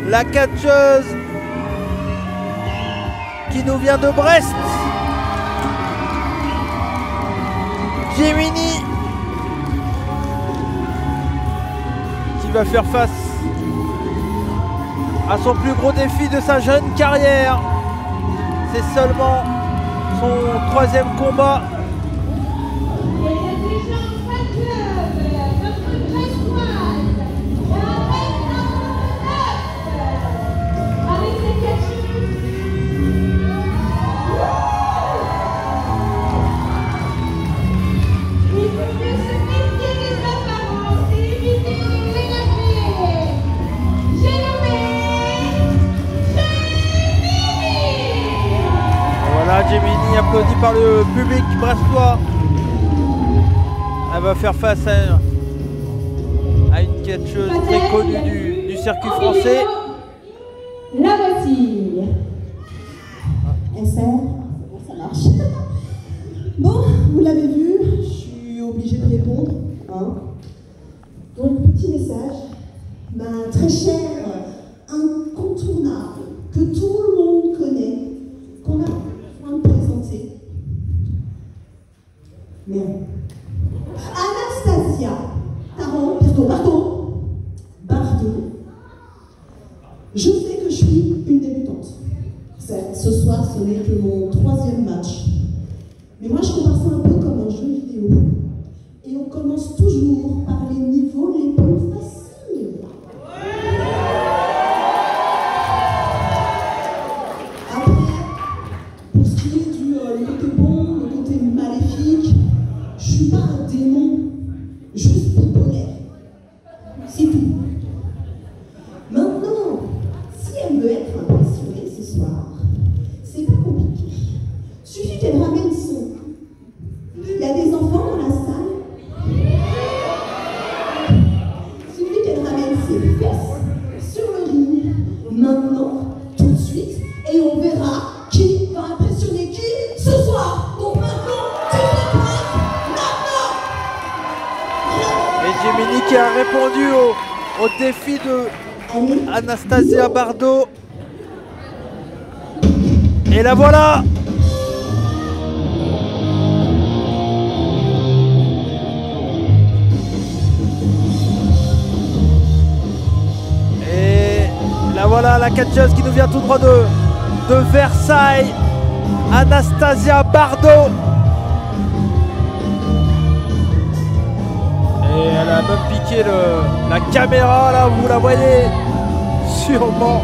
A: La catcheuse qui nous vient de Brest, Jiminy, qui va faire face à son plus gros défi de sa jeune carrière. C'est seulement son 3e combat. Jiminy applaudi par le public brestois. Elle va faire face à une catcheuse très connue du circuit français.
D: La voici.
B: Ça marche. Bon, vous l'avez vu, je suis obligée de répondre. Hein. Donc, petit message. Très cher, incontournable, que tout le monde connaît, qu'on a besoin de présenter. Merde. Anastasia Bardot. Je sais que je suis une débutante. Certes, ce soir, ce n'est que mon 3e match. Mais moi, je compare ça un peu comme un jeu vidéo. Et on commence toujours par les niveaux les plus faciles. Après, pour ce qui est du côté bon, le côté maléfique, je suis pas un démon, juste bipolaire. C'est tout. Maintenant, si elle veut être un maintenant, tout de suite, et on verra qui va impressionner qui ce soir. Donc maintenant, tu te prêtes maintenant.
A: Et Gemini qui a répondu au défi de Anastasia Bardot. Et la voilà. Et la voilà, la catcheuse qui nous vient tout droit de Versailles, Anastasia Bardot. Et elle a même piqué la caméra, là, vous la voyez sûrement.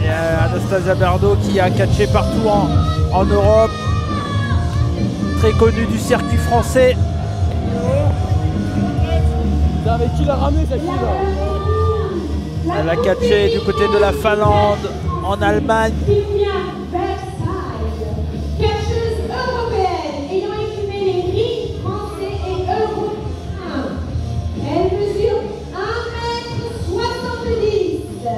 A: Et Anastasia Bardot qui a catché partout en Europe, très connue du circuit français.
F: Mais qui l'a ramené, ça qui là?
A: Elle a catché du côté de la Finlande, en Allemagne.
D: Catcheuse européenne ayant écumé les rings français et européens. Elle mesure 1,70 m.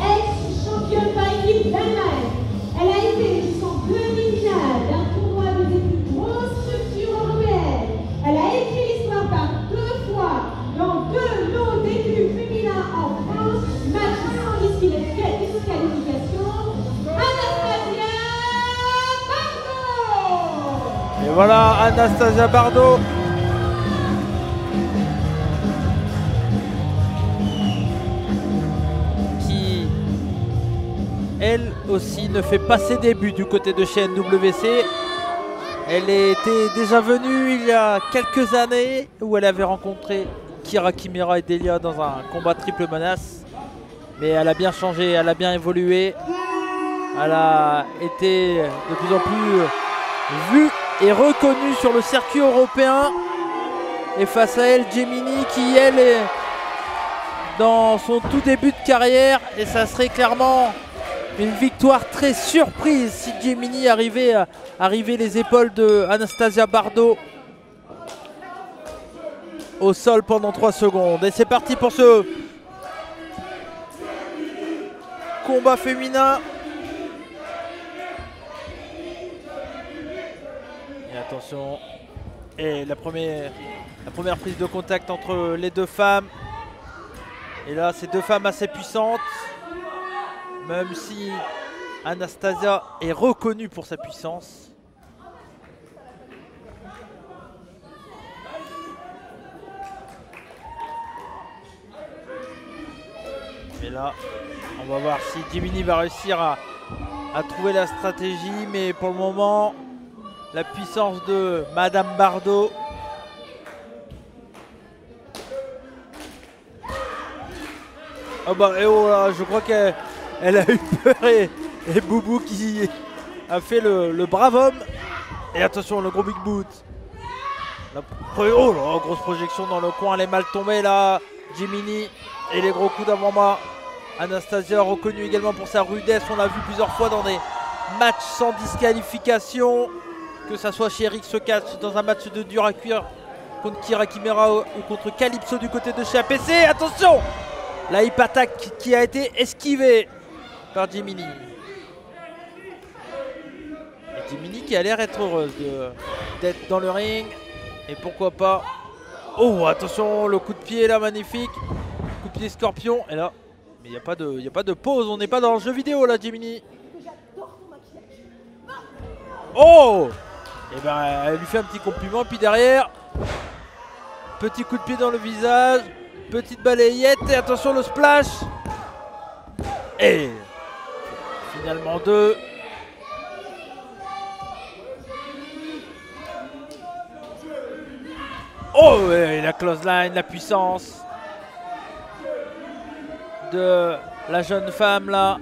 D: Ex-championne par équipe d'Allemagne. Elle a été jusqu'en demi-finale d'un tournoi de des plus grosses structures européennes. Elle a écrit l'histoire par 2 fois dans 2 lots d'écus féminins en France, match sans disqualification. Anastasia Bardot.
A: Et voilà Anastasia Bardot. Qui, elle aussi, ne fait pas ses débuts du côté de chez NWC. Elle était déjà venue il y a quelques années où elle avait rencontré Kira Kimura et Delia dans un combat triple menace. Mais elle a bien changé, elle a bien évolué. Elle a été de plus en plus vue et reconnue sur le circuit européen. Et face à elle, Gemini qui, elle, est dans son tout début de carrière. Et ça serait clairement une victoire très surprise si Gemini arrivait à arriver les épaules de Anastasia Bardot au sol pendant 3 secondes. Et c'est parti pour ce combat féminin. Et attention. Et la première prise de contact entre les deux femmes. Et là, c'est 2 femmes assez puissantes. Même si Anastasia est reconnue pour sa puissance. Et là, on va voir si Gemini va réussir à trouver la stratégie. Mais pour le moment, la puissance de Madame Bardot. Oh bah, et oh là, je crois qu'elle a eu peur et Boubou qui a fait le brave homme. Et attention, le gros big boot. Oh là, grosse projection dans le coin, elle est mal tombée là. Gemini et les gros coups d'avant-bras. Anastasia reconnue également pour sa rudesse. On l'a vu plusieurs fois dans des matchs sans disqualification. Que ça soit chez Rick Secatch dans un match de dur à cuire contre Kira Kimura ou contre Calypso du côté de chez APC. Attention! La hip attack qui a été esquivée par Gemini. Et Gemini qui a l'air être heureuse d'être dans le ring. Et pourquoi pas. Oh, attention, le coup de pied là, magnifique. Coup de pied scorpion. Et là, mais il n'y a pas de pause. On n'est pas dans le jeu vidéo là, Gemini. Oh! Et ben, elle lui fait un petit compliment. Puis derrière, petit coup de pied dans le visage. Petite balayette et attention le splash. Et finalement 2. Oh, et la close line, la puissance de la jeune femme là.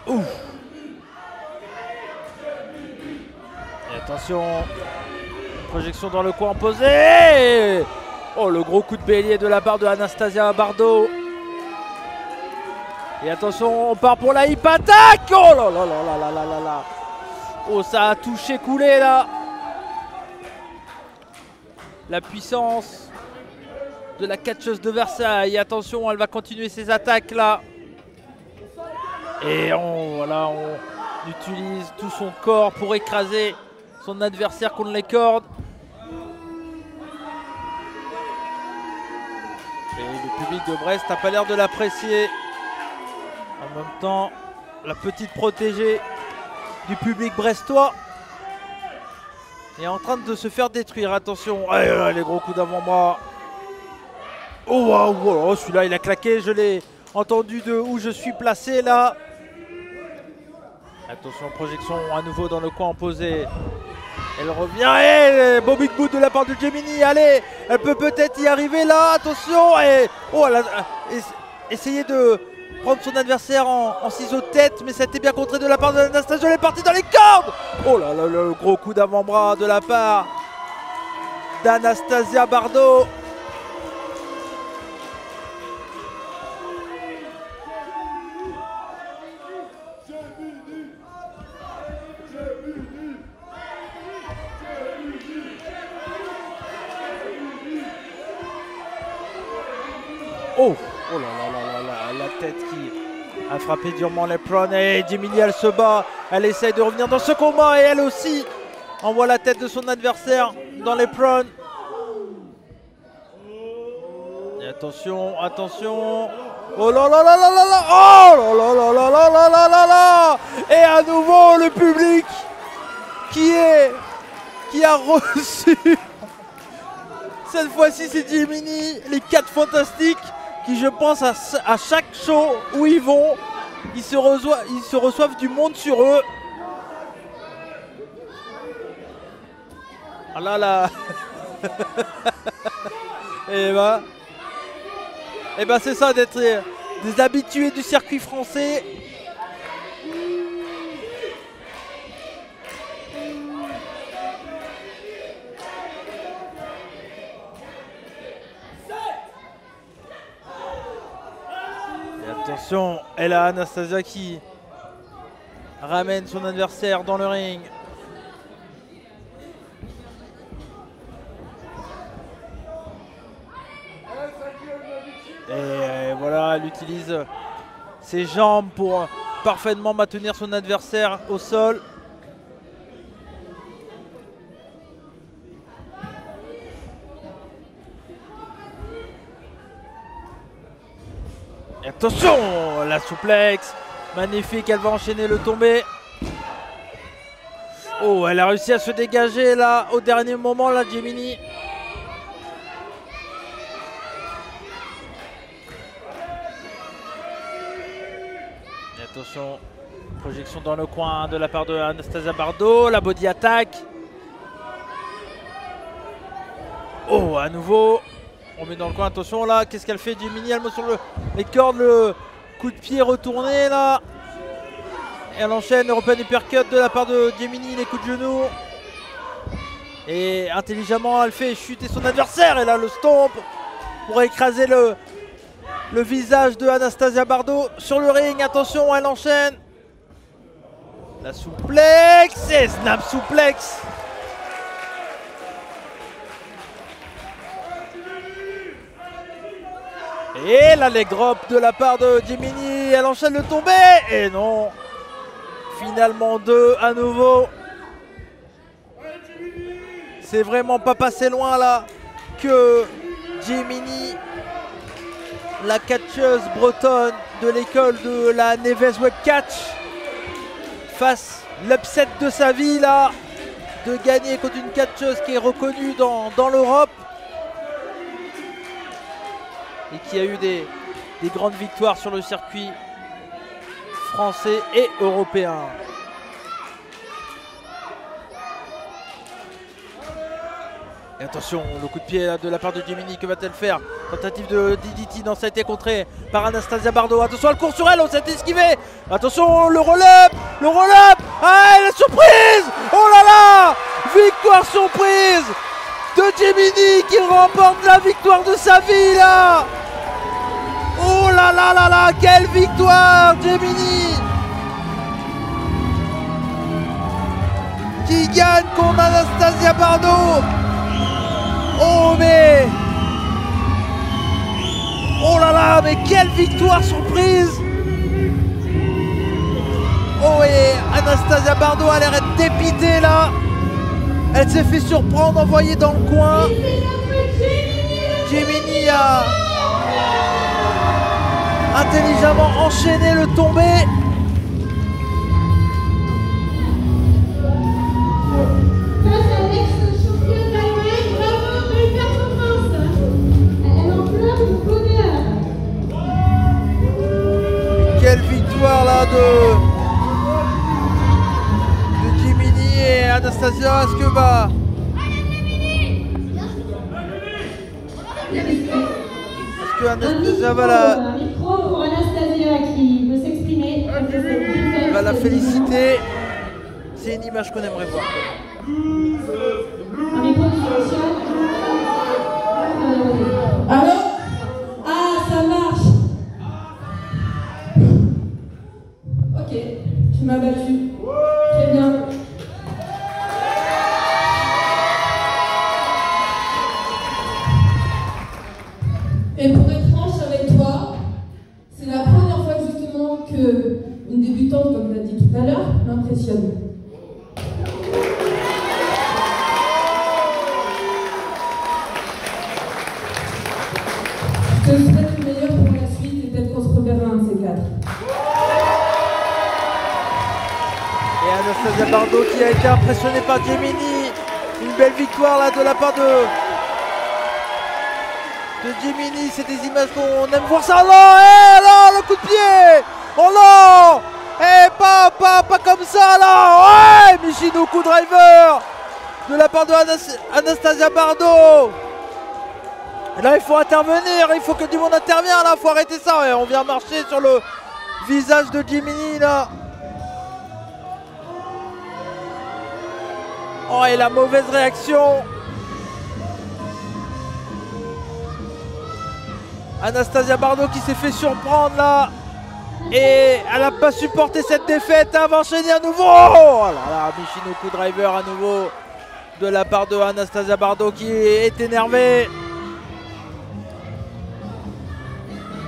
A: Ouf. Et attention, projection dans le coin posé. Oh, le gros coup de bélier de la part de Anastasia Bardot. Et attention, on part pour la hip attack. Oh là là là là là là là là. Oh, ça a touché, coulé là. la puissance de la catcheuse de Versailles. Attention, elle va continuer ses attaques là. Et voilà, on utilise tout son corps pour écraser son adversaire contre les cordes. Et le public de Brest n'a pas l'air de l'apprécier. En même temps, la petite protégée du public brestois est en train de se faire détruire. Attention, les gros coups d'avant-bras. Oh, wow, celui-là il a claqué, je l'ai entendu de où je suis placé là. Attention, projection à nouveau dans le coin opposé. Elle revient et beau big boot de la part de Gemini. Allez, elle peut peut-être y arriver là. Attention, et elle a essayé de prendre son adversaire en ciseaux de tête, mais ça a été bien contré de la part de Anastasia. Elle est partie dans les cordes. Oh là là, le gros coup d'avant-bras de la part d'Anastasia Bardot. Oh là là, la tête qui a frappé durement l'éperon. Et Gemini, elle se bat, elle essaye de revenir dans ce combat et elle aussi envoie la tête de son adversaire dans l'éperon. Et attention, attention. Oh là là là là là là. Oh là là là là là là là là. Et à nouveau le public qui a reçu. Cette fois-ci c'est Gemini, les 4 fantastiques qui, je pense, à chaque show où ils vont, ils se reçoivent du monde sur eux. Ah là là. Et ben c'est ça d'être des habitués du circuit français. Attention, elle a Anastasia qui ramène son adversaire dans le ring. Et voilà, elle utilise ses jambes pour parfaitement maintenir son adversaire au sol. Et attention, la souplex, magnifique, elle va enchaîner le tombé. Oh, elle a réussi à se dégager là au dernier moment, la Gemini. Et attention, projection dans le coin de la part de Anastasia Bardot, la body attack. Oh, à nouveau. On met dans le coin, attention là, qu'est-ce qu'elle fait Gemini? Elle monte sur les cordes, le coup de pied retourné là. Et elle enchaîne, European Uppercut de la part de Gemini, les coups de genoux. Et intelligemment, elle fait chuter son adversaire. Et là, le stomp pour écraser le visage de Anastasia Bardot sur le ring. Attention, elle enchaîne. La souplex et snap souplex. Et la leg drop de la part de Gemini, elle enchaîne le tombé. Et non, finalement 2 à nouveau. C'est vraiment pas passé loin là que Gemini, la catcheuse bretonne de l'école de la Neves Web Catch, fasse l'upset de sa vie là, de gagner contre une catcheuse qui est reconnue dans l'Europe. Et qui a eu des grandes victoires sur le circuit français et européen. Et attention, le coup de pied de la part de Gemini, que va-t-elle faire? Tentative de DDT, non, ça a été contré par Anastasia Bardot. Attention, elle court sur elle, on s'est esquivé. Attention, le roll-up. Ah, la surprise. Oh là là, victoire surprise de Gemini qui remporte la victoire de sa vie là. Oh là là là là, quelle victoire Gemini qui gagne contre Anastasia Bardot. Oh victoire surprise. Oh, et Anastasia Bardot a l'air d'être dépitée là. Elle s'est fait surprendre, envoyée dans le coin. Gemini a intelligemment enchaîné le tombé.
D: Face à l'ex-championne d'Allemagne, bravo, belle performance. Elle en pleure du bonheur.
A: Quelle victoire là de Gemini et Anastasia. Est-ce que va... Est-ce que Anastasia va la...
D: Un micro pour Anastasia qui veut s'exprimer.
A: va la féliciter? C'est une image qu'on aimerait voir.
D: Un micro qui fonctionne.
B: Allô? Ah, ça marche. Ok, tu m'as battu. Très bien. Et pour être franche avec toi, c'est la première fois justement que une débutante, comme tu l'as dit tout à l'heure, m'impressionne. Je te souhaite le meilleur pour la suite et peut-être qu'on se reverra un de ces quatre.
A: Et Anastasia Bardot qui a été impressionnée par Gemini. Une belle victoire là de la part de Gemini. C'est des images qu'on aime voir ça. Là, là, le coup de pied. Oh là. Pas comme ça là. Ouais, Michinoku driver de la part de Anastasia Bardot. Et là, il faut intervenir, il faut que du monde intervienne là, il faut arrêter ça. Ouais, on vient marcher sur le visage de Gemini là. Oh, et la mauvaise réaction. Anastasia Bardot qui s'est fait surprendre là. Et elle n'a pas supporté cette défaite. Elle va enchaîner à nouveau. Oh là là, Michinoku driver à nouveau de la part de Anastasia Bardot qui est énervée.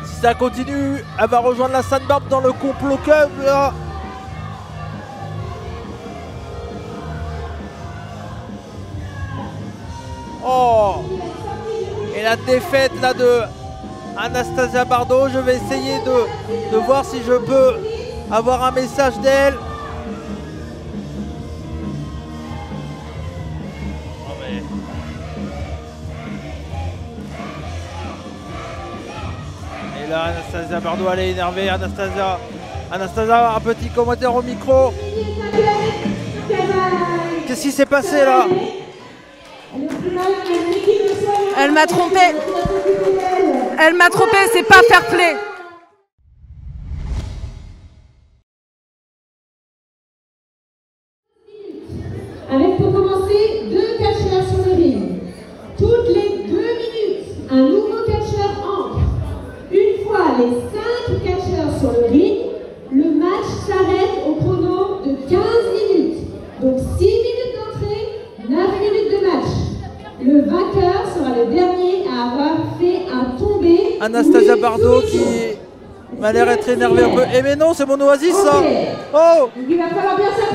A: Si ça continue, elle va rejoindre la Sainte-Barbe dans le complot club là. Oh. Et la défaite là de Anastasia Bardot. Je vais essayer de voir si je peux avoir un message d'elle. Et là, Anastasia Bardot, elle est énervée. Anastasia, un petit commentaire au micro. Qu'est-ce qui s'est passé là?
H: Elle m'a trompé. Elle m'a trompé, c'est pas fair play.
D: Avec pour commencer 2 catcheurs sur le ring. Toutes les 2 minutes, un nouveau catcheur entre. Une fois les 5 catcheurs sur le ring, le match s'arrête au chrono de 15 minutes. Donc 6 minutes d'entrée, 9 minutes de match. Le vainqueur sera le dernier à avoir fait un tombé.
A: Anastasia Bardot qui m'a l'air d'être énervée un peu. Eh mais non, c'est mon Oasis ça. Oh.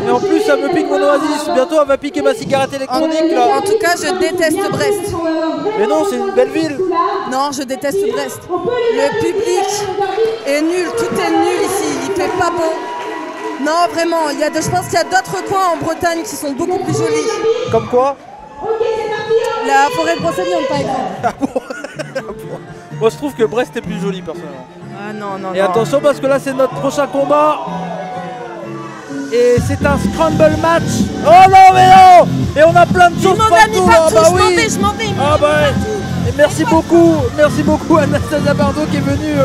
A: Et en plus ça me pique mon Oasis. Bientôt elle va piquer ma cigarette électronique là.
H: En tout cas, je déteste Brest.
A: Mais non, c'est une belle ville.
H: Non, je déteste Brest. Le public est nul, tout est nul ici, il fait pas beau. Non, vraiment, je pense qu'il y a d'autres coins en Bretagne qui sont beaucoup plus jolis.
A: Comme quoi?
H: La forêt de Brocéliande par exemple.
A: Moi je trouve que Brest est plus joli personnellement.
H: Ah non, non,
A: Et attention parce que là c'est notre prochain combat. Et c'est un scramble match. Oh non mais non. Et on a plein de choses partout là. Bah oui.
H: Je m'en vais.
A: Ah bah et merci beaucoup Anastasia Bardot qui est venue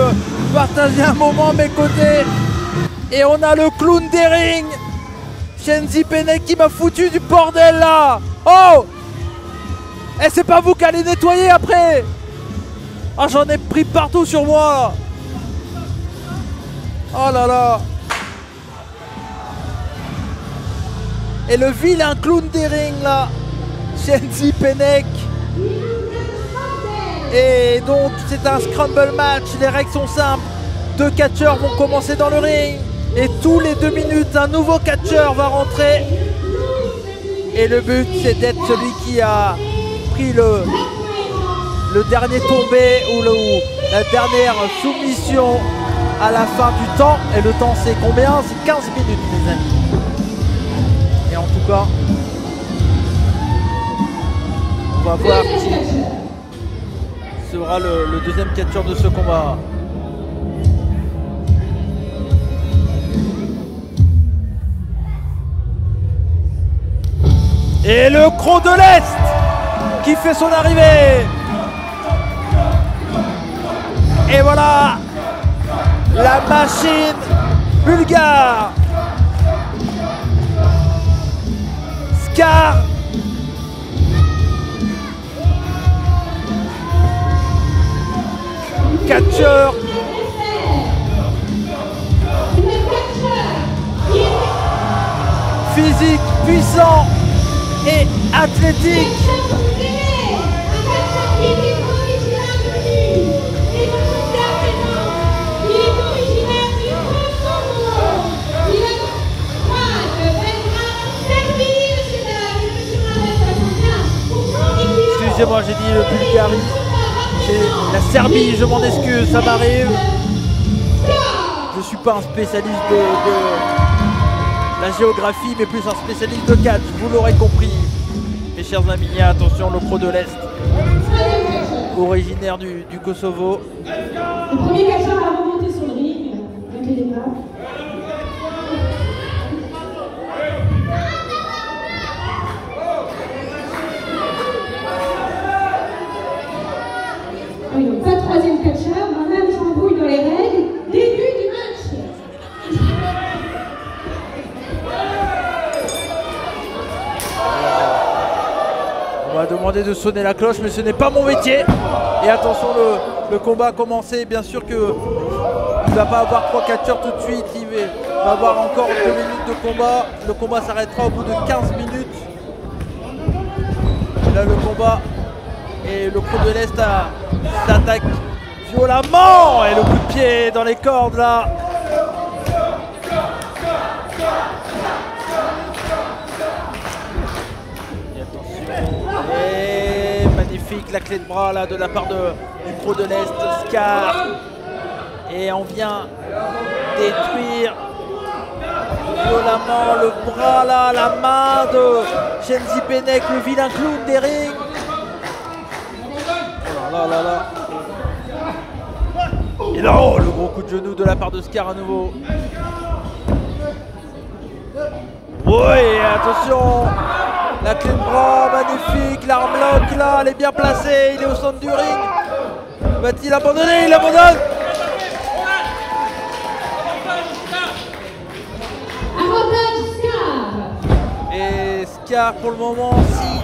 A: partager un moment à mes côtés. Et on a le clown des rings, Shenzi Pennec qui m'a foutu du bordel là. Oh. Et c'est pas vous qui allez nettoyer après. Ah j'en ai pris partout sur moi. Oh là là. Et le vilain clown des rings là, Shenzi Pennec. Et donc c'est un scramble match, les règles sont simples. 2 catcheurs vont commencer dans le ring. Et tous les 2 minutes, un nouveau catcheur va rentrer. Et le but, c'est d'être celui qui a pris le dernier tombé ou la dernière soumission à la fin du temps. Et le temps, c'est combien? C'est 15 minutes, mes amis. Et en tout cas, on va voir qui sera le deuxième catcheur de ce combat. Et le Croc de l'Est qui fait son arrivée. Et voilà la machine bulgare. Scar. Catcheur. Physique, puissant et athlétique. Excusez-moi, j'ai dit le Bulgarie. C'est la Serbie, je m'en excuse, ça m'arrive. Je ne suis pas un spécialiste de la géographie, mais plus un spécialiste de catch, vous l'aurez compris. Mes chers amis, attention, le Croc de l'Est, originaire du Kosovo.
D: Le premier catcheur à remonter sur le ring, ne t'aidez pas. Oui, donc pas de troisième catcheur, moi-même j'embrouille dans les règles. Début du match.
A: On m'a demandé de sonner la cloche, mais ce n'est pas mon métier. Et attention, le combat a commencé. Bien sûr qu'il ne va pas avoir 3 catcheurs tout de suite. Il va avoir encore 2 minutes de combat. Le combat s'arrêtera au bout de 15 minutes. Et là, le combat et le Croc de l'Est s'attaque violemment. Et le coup de pied dans les cordes là. Et magnifique la clé de bras là de la part du Croc de l'Est, Scar. Et on vient détruire violemment le bras là, la main de Shenzi Penek, le vilain clown des rings. Oh là là là. Et là, oh, le gros coup de genou de la part de Scar à nouveau. Oui, attention. La clé de bras, magnifique, l'arm lock là, elle est bien placée, il est au centre du ring. Va-t-il abandonner? Il abandonne. Et Scar, pour le moment, si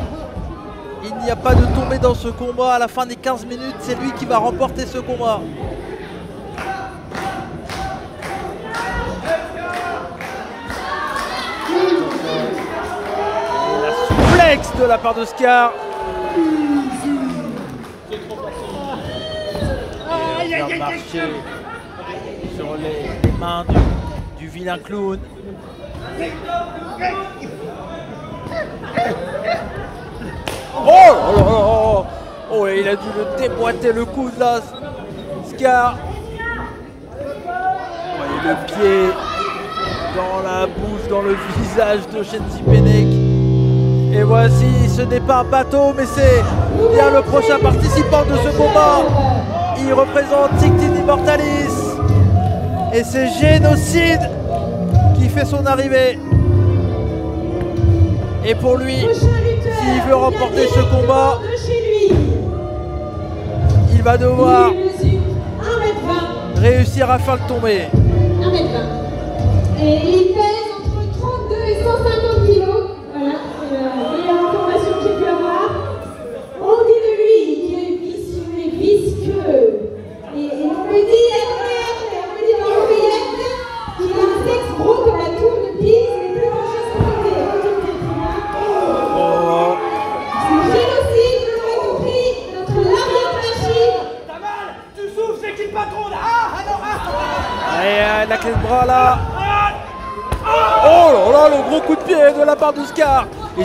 A: il n'y a pas de tombée dans ce combat, à la fin des 15 minutes, c'est lui qui va remporter ce combat. De la part de Scar. Et on vient marcher sur les mains du vilain clown. Oh, et il a dû le déboîter le coude là, Scar. Voyez le pied dans la bouche, dans le visage de Shenzi Penek. Et voici, ce n'est pas un bateau, mais c'est bien le prochain participant de ce combat. Il représente Tictin Immortalis. Et c'est Génocide qui fait son arrivée. Et pour lui, s'il veut remporter ce combat, il va devoir réussir à faire le tomber.
D: 1m20. Et il pèse entre 32 et 150 kilos. Voilà, c'est la meilleure information que j'ai pu avoir. On dit de lui qu'il est vicieux et visqueux. Et on me dit dans l'oreillette qu'il a un sexe gros comme la tour de Pise, mais plus grand chose à côté. C'est Génocide, vous l'aurez compris, notre larrière machine.
I: T'as mal, tu souffles, c'est qui le patron là? Ah non, ah.
A: clé de bras là. Oh là là, le gros coup de pied de la part de Scar. Et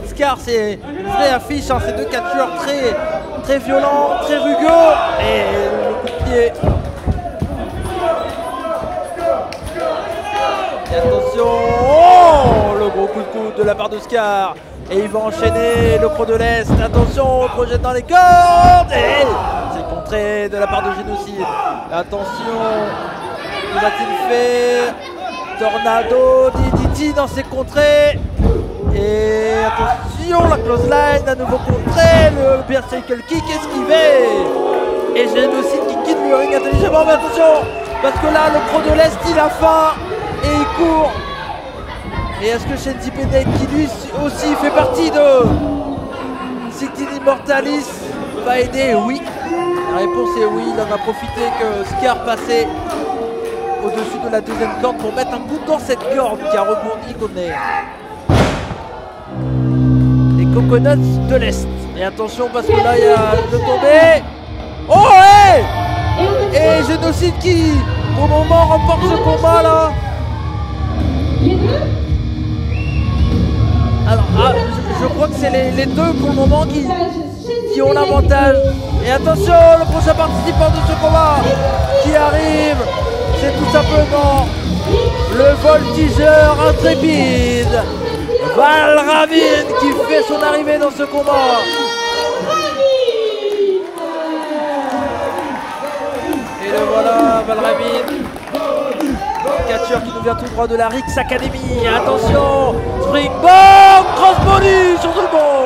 A: Scar, c'est une vraie affiche, hein, ces deux catcheurs très violents, très rugueux. Et le coup de pied. Et attention, oh, le gros coup de coude de la part de Scar. Et il va enchaîner le croc de l'Est. Attention, projette dans les cordes. Et c'est contré de la part de Génocide. Attention, que va-t-il faire? Tornado, DDT dans ses contrées. Et attention, la close line à nouveau contrée. Le Berserker Kick esquivé. Et Génocide qui quitte le ring intelligemment. Mais attention, parce que là, le croc de l'Est, il a faim. Et il court. Et est-ce que Shenzi Benet, qui lui aussi fait partie de Sictin Immortalis, va aider? Oui. La réponse est oui. Il en a profité que Scar passait au-dessus de la deuxième corde pour mettre un coup dans cette corde qui a rebondi comme les coconuts de l'Est. Et attention parce que là, il y a le tombé. Oh, hey! Et Génocide qui, pour le moment, remporte ce combat là. Alors, je crois que c'est les deux pour le moment qui ont l'avantage. Et attention, le prochain participant de ce combat qui arrive, c'est tout simplement le voltigeur intrépide, Val Ravine, qui fait son arrivée dans ce combat. Et le voilà, Val Ravine. Catcheur qui nous vient tout droit de la Rix Academy. Attention, Springboard, crossbody sur tout le monde.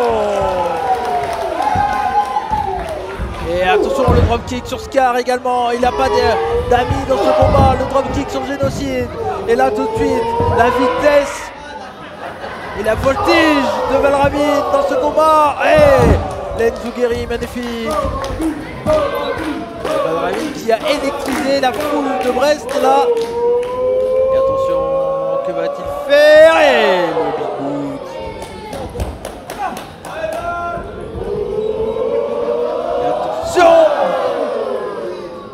A: Et attention, le dropkick sur Scar également. Il n'a pas d'amis dans ce combat. Le dropkick sur Génocide. Et là tout de suite, la vitesse et la voltige de Val Ravine dans ce combat. Et l'Enzugeri magnifique. Val Ravine qui a électrisé la foule de Brest là. Et attention, que va-t-il faire? Et le big boot. Et attention,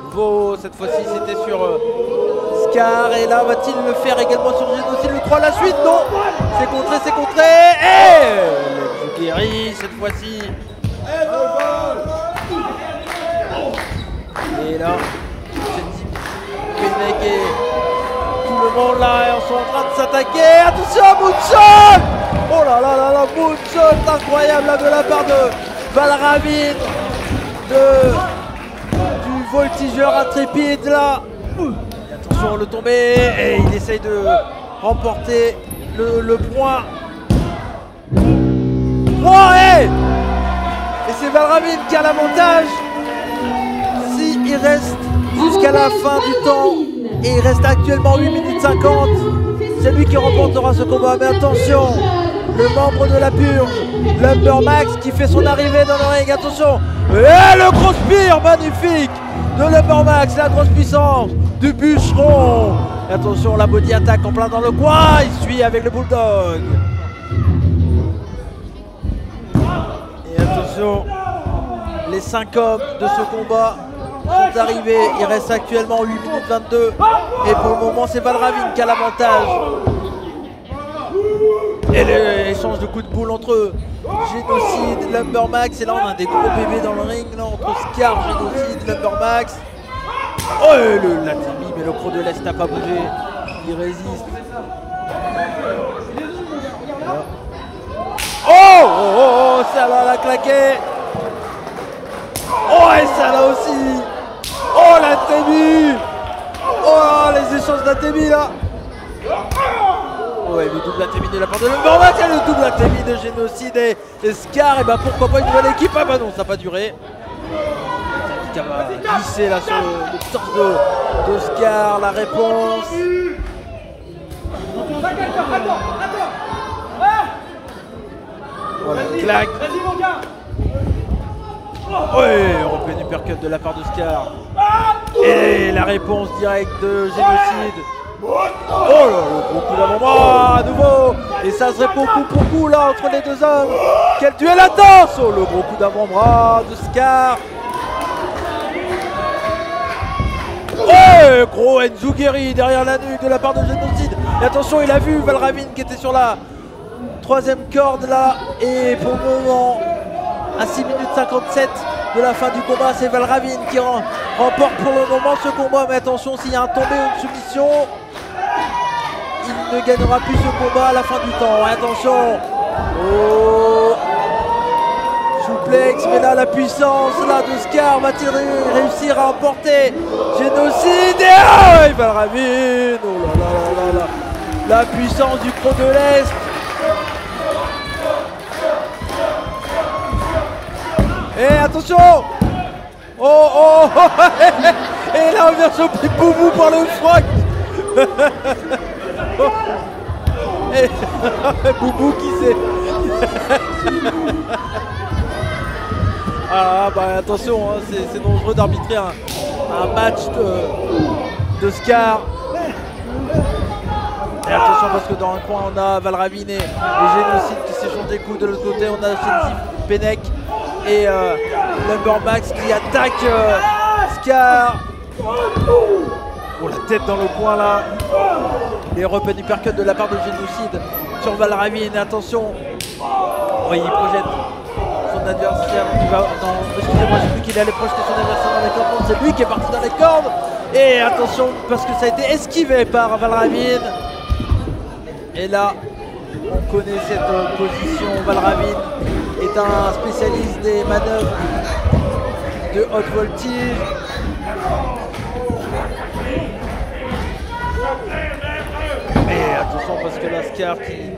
A: nouveau, cette fois-ci c'était sur Scar. Et là va-t-il le faire également sur Génocide? Le 3 à la suite? Non, c'est contré, c'est contré. Et le guéri cette fois-ci. Et là, Benek et tout le monde là sont en train de s'attaquer. Attention, Moonshot! Oh là là là là, Moonshot incroyable là de la part de Val Ravine, du voltigeur intrépide là. Et attention, le tombé. Et il essaye de remporter le point. Oh, hey! Et c'est Val Ravine qui a l'avantage. Il reste jusqu'à la fin du temps et il reste actuellement 8 minutes 50. C'est lui qui remportera ce combat. Mais attention, le membre de la purge, Lumbermax, qui fait son arrivée dans le ring. Attention, et le gros spear magnifique de Lumbermax, la grosse puissance du bûcheron. Et attention, la body attack en plein dans le coin. Il suit avec le bulldog. Et attention, les 5 hommes de ce combat sont arrivés. Il reste actuellement 8 minutes 22 et pour le moment c'est Val Ravine qui a l'avantage. Et l'échange de coups de boule entre Génocide, Lumbermax. Et là on a des gros bébés dans le ring là, entre Scar, Génocide, Lumbermax. Oh, l'Atemi, mais le croc de l'Est n'a pas bougé. Il résiste. Oh, ça là, l'a claqué. Oh, et ça là aussi. Oh, l'Atemi. Oh, les échanges d'Atemi là. Ouais, le double Atemi de la part de Lumbermax. Et le double Atemi de Génocide et Scar. Et bah pourquoi pas une nouvelle équipe? Ah bah non, ça n'a pas duré. Qui va glisser là sur le torse de Scar. La réponse. Voilà, claque. Ouais, européen uppercut de la part de Scar. Et la réponse directe de Génocide. Oh là, le gros coup d'avant-bras à nouveau. Et ça serait beaucoup pour coup là entre les deux hommes. Quel duel intense. Oh, le gros coup d'avant-bras de Scar. Oh, gros Enzugeri derrière la nuque de la part de Génocide. Et attention, il a vu Valravine qui était sur la troisième corde là. Et pour le moment, à 6 minutes 57 de la fin du combat, c'est Valravine qui remporte pour le moment ce combat. Mais attention, s'il y a un tombé ou une soumission, il ne gagnera plus ce combat à la fin du temps. Attention. Oh, souplex, mais là la puissance là de Scar, va-t-il réussir à emporter Génocide? Et Valravine, oh là là là là là, la puissance du pro de l'Est. Et attention. Oh oh, oh. Et là on vient choper Boubou par le froc. Et Boubou qui sait. Ah bah attention, hein, c'est dangereux d'arbitrer un match de Scar. Et attention parce que dans un coin on a Valravine et Génocide qui s'échangent des coups. De l'autre côté on a Shenzi Pennec et Lumbermax qui attaque Scar. Oh, la tête dans le coin là. Et European Uppercut de la part de Génocide sur Valravine. Et attention. Oui, il projette son adversaire. Excusez-moi, j'ai vu qu'il allait projeter son adversaire dans les cordes. C'est lui qui est parti dans les cordes. Et attention, parce que ça a été esquivé par Valravine. Et là, on connaît cette position. Valravine est un spécialiste des manœuvres de haute voltige. Et attention parce que la Scar qui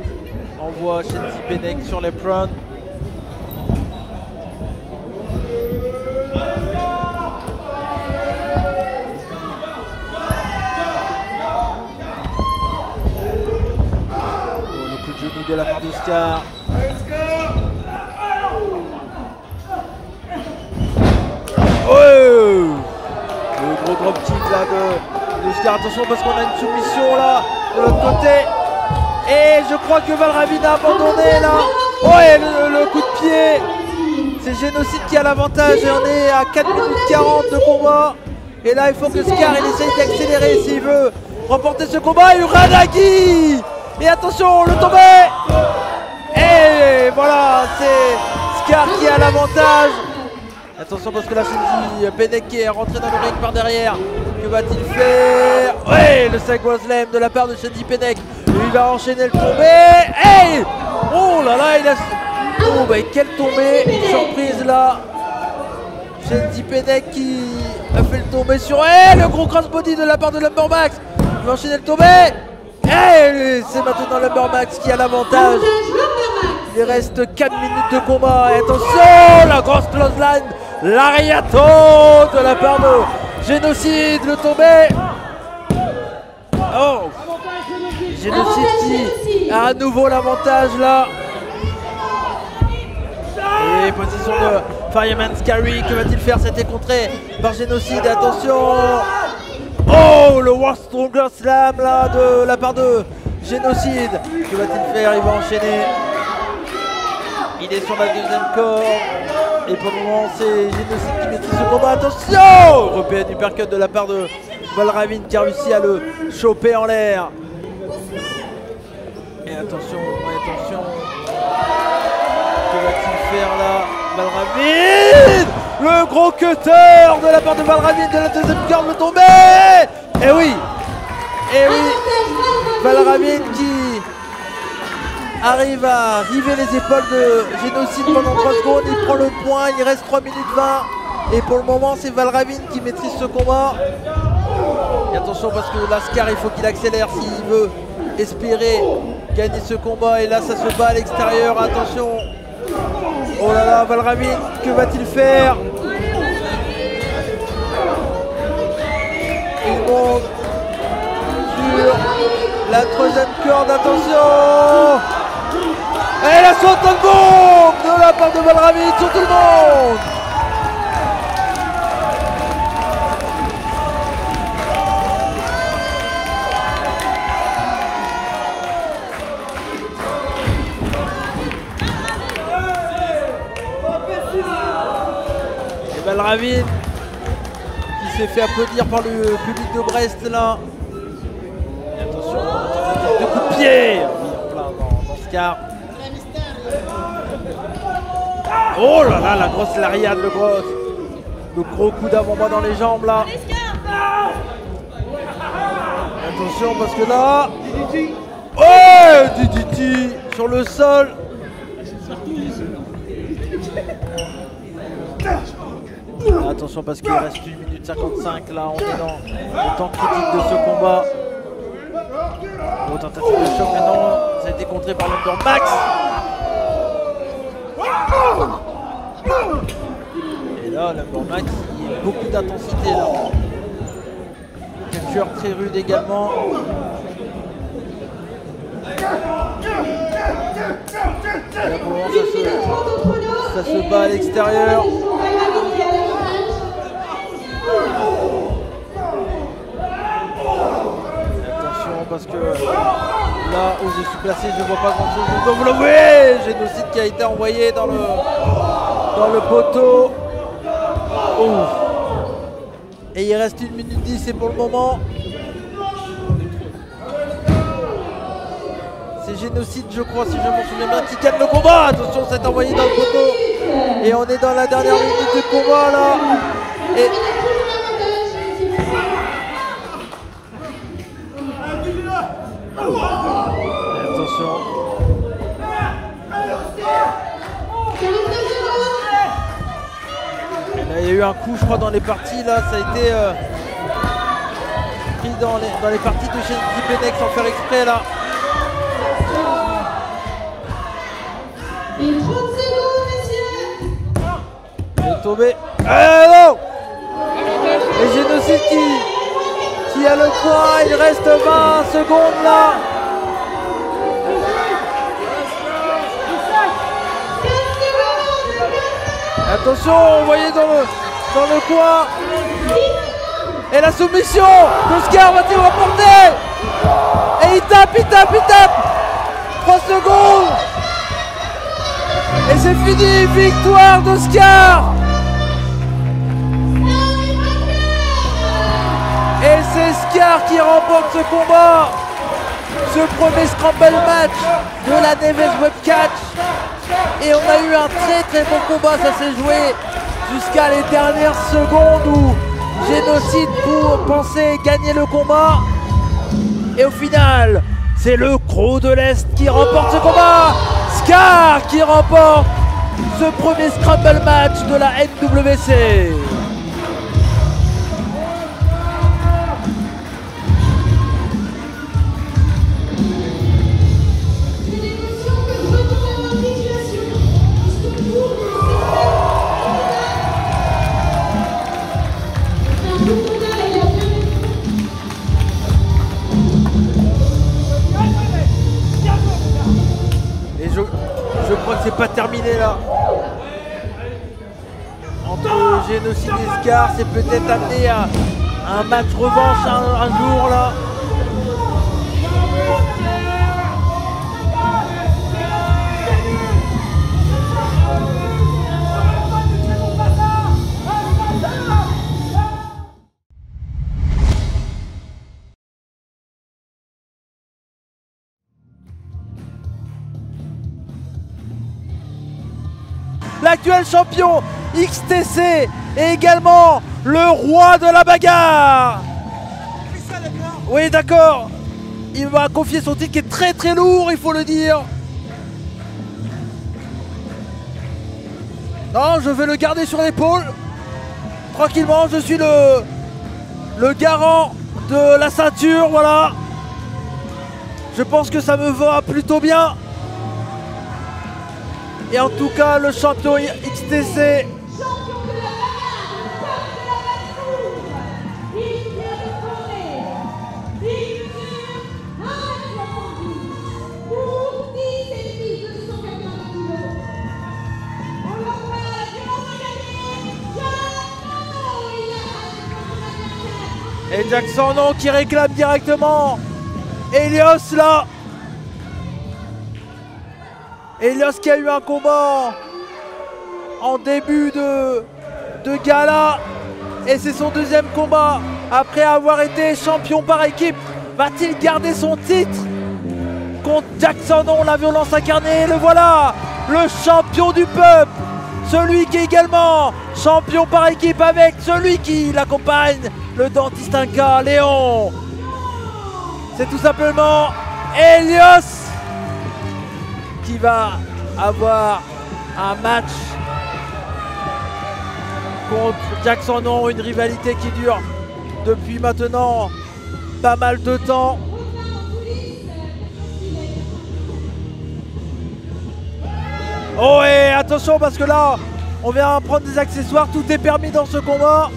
A: envoie Shenzi Pennec sur les prunes. Oh, le coup de genou de la part de Scar. Oh, le gros drop kick là de Scar. Attention parce qu'on a une soumission là de l'autre côté. Et je crois que Valravine a abandonné là. Oh, et le coup de pied. C'est Génocide qui a l'avantage et on est à 4 minutes 40 de combat. Et là il faut que Scar il essaye d'accélérer s'il veut remporter ce combat. Uranagi. Et attention, le tombé. Et voilà, c'est Scar qui a l'avantage. Attention parce que là Shenzi Pennec est rentré dans le ring par derrière. Que va-t-il faire? Ouais, le Sagwa Slam de la part de Shenzi Pennec. Il va enchaîner le tombé. Hey, oh là là, il a... Oh bah quelle tombée, surprise là. Shenzi Pennec qui a fait le tombé sur... Hey, le gros crossbody de la part de Lumbermax. Il va enchaîner le tombé. Hey, c'est maintenant Lumbermax qui a l'avantage. Il reste 4 minutes de combat. Et attention, la grosse clothesline, l'ariato de la part de Génocide, le tombé. Oh, Génocide qui a à nouveau l'avantage là. Et position de Fireman Scary, que va-t-il faire? C'était contré par Génocide. Et attention. Oh, le World Stronger Slam là de la part de Génocide. Que va-t-il faire? Il va enchaîner. Il est sur la deuxième corde. Et pour le moment, c'est Génocide qui maîtrise ce combat. Attention! Européen Uppercut de la part de Valravine qui a réussi à le choper en l'air. Et attention, attention. Que va-t-il faire là? Valravine! Le gros cutter de la part de Valravine de la deuxième corde, le tombé! Et oui! Et oui! Valravine qui arrive à river les épaules de Génocide pendant 3 secondes. Il prend le point, il reste 3 minutes 20. Et pour le moment, c'est Valravine qui maîtrise ce combat. Et attention parce que là, Scar, il faut qu'il accélère s'il veut espérer gagner ce combat. Et là, ça se bat à l'extérieur. Attention. Oh là là, Valravine, que va-t-il faire? Il monte sur la troisième corde. Attention. Et la saute de bombe de la part de Valravine sur tout le monde. Et Valravine qui s'est fait applaudir par le public de Brest là. Et attention, de coup de pied en plein dans Scar. Oh là là, la grosse lariade, le gros coup d'avant-bras dans les jambes là. Attention parce que là, oh, DDT sur le sol. Attention parce qu'il reste 1 minute 55 là, on est dans le temps critique de ce combat. Oh, tentative de choc, mais non, ça a été contré par l'Under Max. Et là, l'Under Max, il y a beaucoup d'intensité là. Capture très rude également. Et là, pour le moment, ça se bat à l'extérieur. Attention parce que là où je suis placé, je ne vois pas grand chose. Donc vous le voyez, Génocide qui a été envoyé dans le poteau. Oh. Et il reste 1 minute 10 et pour le moment c'est Génocide, je crois, si je m'en souviens bien, qui gagne le combat. Attention, c'est envoyé dans le poteau. Et on est dans la dernière minute du combat là. Et attention. Et là, il y a eu un coup, je crois, dans les parties. Là, ça a été pris dans les parties de chez Zipenex sans faire exprès là.
D: Et 30 secondes, messieurs.
A: Il est tombé. Non. Et Génocide qui a le point. Il reste 20 secondes là. Attention, vous voyez dans le coin. Et la soumission de Scar va-t-il remporter? Et il tape. 3 secondes. Et c'est fini, victoire d'Oscar. Et c'est Scar qui remporte ce combat. Ce premier scramble match de la Neves Web Catch. Et on a eu un très bon combat, ça s'est joué jusqu'à les dernières secondes où Génocide pensait gagner le combat. Et au final, c'est le Croc de l'Est qui remporte ce combat. Scar qui remporte ce premier scramble match de la NWC. Je crois que c'est pas terminé là. Entre Génocide et Scar, c'est peut-être amené à un match revanche un jour là. L'actuel champion XTC et également le roi de la bagarre. Oui, d'accord. Il m'a confié son titre qui est très lourd, il faut le dire. Non, je vais le garder sur l'épaule. Tranquillement, je suis le garant de la ceinture, voilà. Je pense que ça me va plutôt bien. Et en tout cas, le champion XTC. Et Jackson non qui réclame directement Elios là. Elios qui a eu un combat en début de gala Et c'est son deuxième combat après avoir été champion par équipe. Va-t-il garder son titre contre Jackson Non, la violence incarnée? Le voilà, le champion du peuple. Celui qui est également champion par équipe avec celui qui l'accompagne, le dentiste Inca, Léon. C'est tout simplement Elios qui va avoir un match contre Jackson Non, une rivalité qui dure depuis maintenant pas mal de temps. Oh et attention parce que là on vient prendre des accessoires, tout est permis dans ce combat.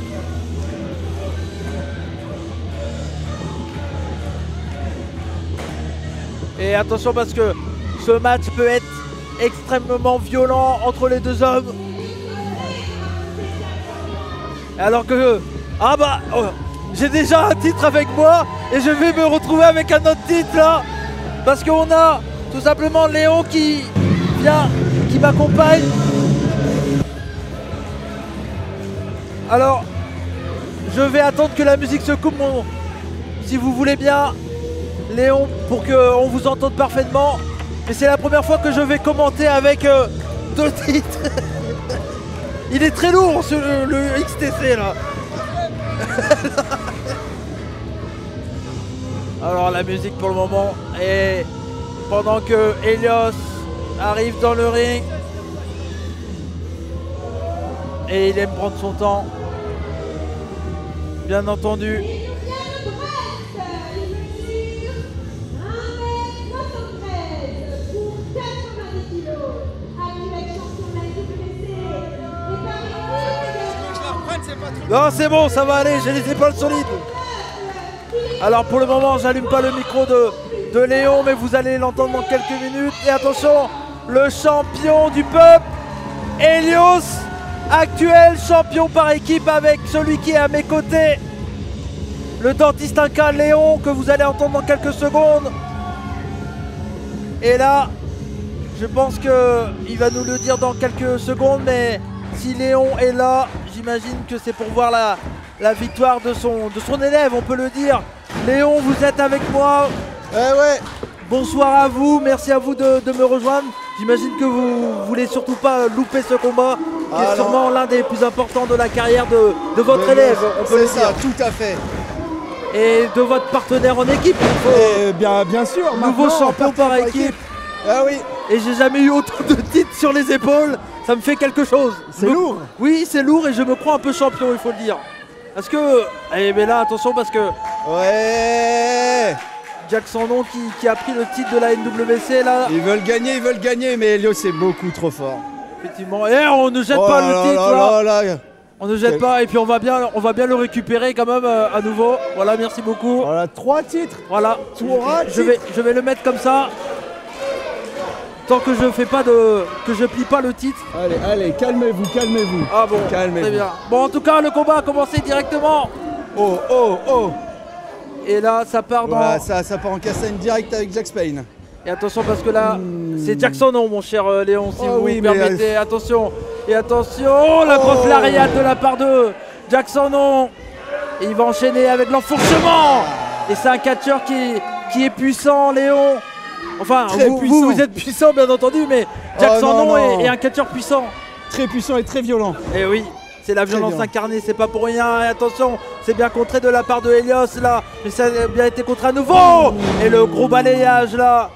A: Et attention parce que ce match peut être extrêmement violent entre les deux hommes. Alors que j'ai déjà un titre avec moi et je vais me retrouver avec un autre titre là. Parce qu'on a tout simplement Léon qui vient, qui m'accompagne. Alors je vais attendre que la musique se coupe, si vous voulez bien, Léon, pour qu'on vous entende parfaitement. Mais c'est la première fois que je vais commenter avec deux titres. Il est très lourd le XTC là. Alors la musique pour le moment, et pendant que Elios arrive dans le ring et il aime prendre son temps, bien entendu. Non, c'est bon, ça va aller, j'ai les épaules solides. Alors pour le moment, j'allume pas le micro de Léon, mais vous allez l'entendre dans quelques minutes. Et attention, le champion du peuple, Elios, actuel champion par équipe avec celui qui est à mes côtés, le dentiste Inca Léon, que vous allez entendre dans quelques secondes. Et là, je pense qu'il va nous le dire dans quelques secondes, mais si Léon est là, j'imagine que c'est pour voir la victoire de son élève, on peut le dire. Léon, vous êtes avec moi.
C: Ouais.
A: Bonsoir à vous, merci à vous de me rejoindre. J'imagine que vous voulez surtout pas louper ce combat, qui est sûrement l'un des plus importants de la carrière de votre élève.
C: C'est ça, tout à fait.
A: Et de votre partenaire en équipe.
C: Bien sûr.
A: Nouveau champion par équipe.
C: Ah oui.
A: Et j'ai jamais eu autant de titres sur les épaules. Ça me fait quelque chose.
C: C'est lourd.
A: Oui, c'est lourd et je me crois un peu champion, il faut le dire. Parce que... mais là, attention parce que...
C: Ouais.
A: Jackson Non qui a pris le titre de la NWC là.
C: Ils veulent gagner, mais Elios est beaucoup trop fort.
A: Effectivement. Et on ne jette pas le titre là. On ne jette pas et puis on va bien le récupérer quand même à nouveau. Voilà, merci beaucoup.
C: Voilà, 3 titres.
A: Voilà. Je vais le mettre comme ça. Tant que je fais pas que je plie pas le titre.
C: Allez, calmez-vous.
A: Ah bon,
C: calmez-vous.
A: Très bien. Bon, en tout cas, le combat a commencé directement.
C: Oh.
A: Et là, ça part dans...
C: Voilà, ça part en castagne direct avec Jack Spain.
A: Et attention parce que là, c'est Jackson Non, mon cher Léon, si vous me permettez. Attention. Et attention, la grosse lariat de la part de Jackson Non. Et il va enchaîner avec l'enfourchement. Et c'est un catcheur qui est puissant, Léon. Enfin, vous êtes puissant, bien entendu, mais Jackson Non est un catcheur puissant.
C: Très puissant et très violent.
A: Et oui, c'est la violence incarnée, c'est pas pour rien. Et attention, c'est bien contré de la part de Elios là. Mais ça a bien été contré à nouveau. Et le gros balayage là.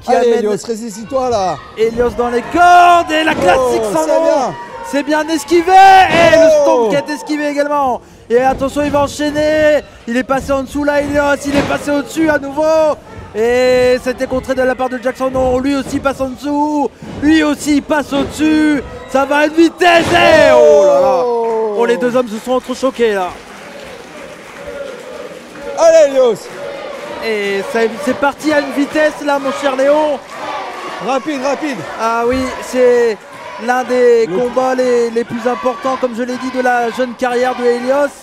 C: Allez, Elios, résistis-toi là.
A: Elios dans les cordes et la classique sans nom. C'est bien esquivé. Et le stomp qui est esquivé également. Et attention, il va enchaîner. Il est passé en dessous là, Elios. Il est passé au-dessus à nouveau. Et c'était contré de la part de Jackson Non. Lui aussi passe en dessous. Lui aussi passe au-dessus. Ça va à une vitesse. Et oh là là. Oh, les deux hommes se sont entrechoqués là.
C: Allez, Elios.
A: Et c'est parti à une vitesse là, mon cher Léon.
C: Rapide.
A: Ah oui, c'est l'un des combats les plus importants, comme je l'ai dit, de la jeune carrière de Elios.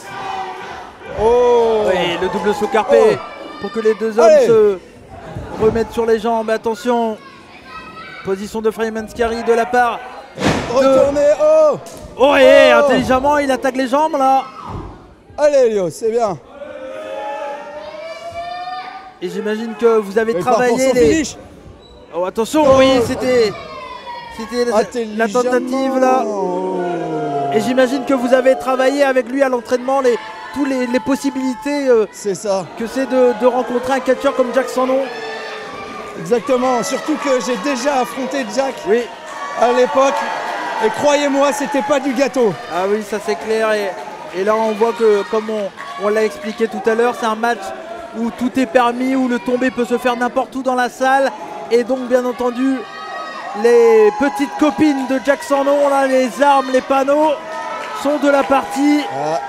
A: Oui, le double saut carpé pour que les deux hommes se remettent sur les jambes. Attention, position de Freeman Scary de la part.
C: Retournez,
A: et intelligemment, il attaque les jambes là.
C: Allez Helios, c'est bien.
A: Et j'imagine que vous avez
C: Mais pas pour
A: travaillé
C: son
A: les...
C: finish.
A: Oh, attention, vous voyez, c'était la tentative là. Et j'imagine que vous avez travaillé avec lui à l'entraînement toutes les possibilités
C: c'est ça.
A: que c'est de rencontrer un catcheur comme Jack sans nom.
C: Exactement, surtout que j'ai déjà affronté Jack
A: Oui.
C: à l'époque. Et croyez-moi, c'était pas du gâteau.
A: Ah oui, ça c'est clair. Et là, on voit que, comme on l'a expliqué tout à l'heure, c'est un match où tout est permis, où le tombé peut se faire n'importe où dans la salle. Et donc, bien entendu, les petites copines de Jack sans nom, là, les armes, les panneaux, sont de la partie.
C: Ah.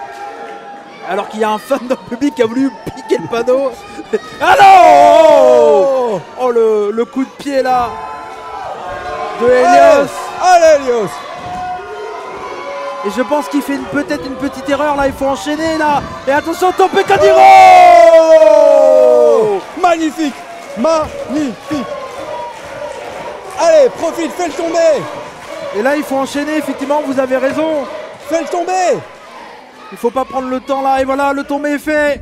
A: Alors qu'il y a un fan dans le public qui a voulu piquer le panneau. Ah non! Oh, le coup de pied là de Helios.
C: Allez Helios.
A: Et je pense qu'il fait peut-être une petite erreur là, il faut enchaîner là. Et attention, Tope Kadiro!
C: Magnifique. Magnifique. Allez, profite, fais le tomber.
A: Et là, il faut enchaîner, effectivement, vous avez raison.
C: Fais le tomber.
A: Il faut pas prendre le temps là, et voilà, le tombé est fait.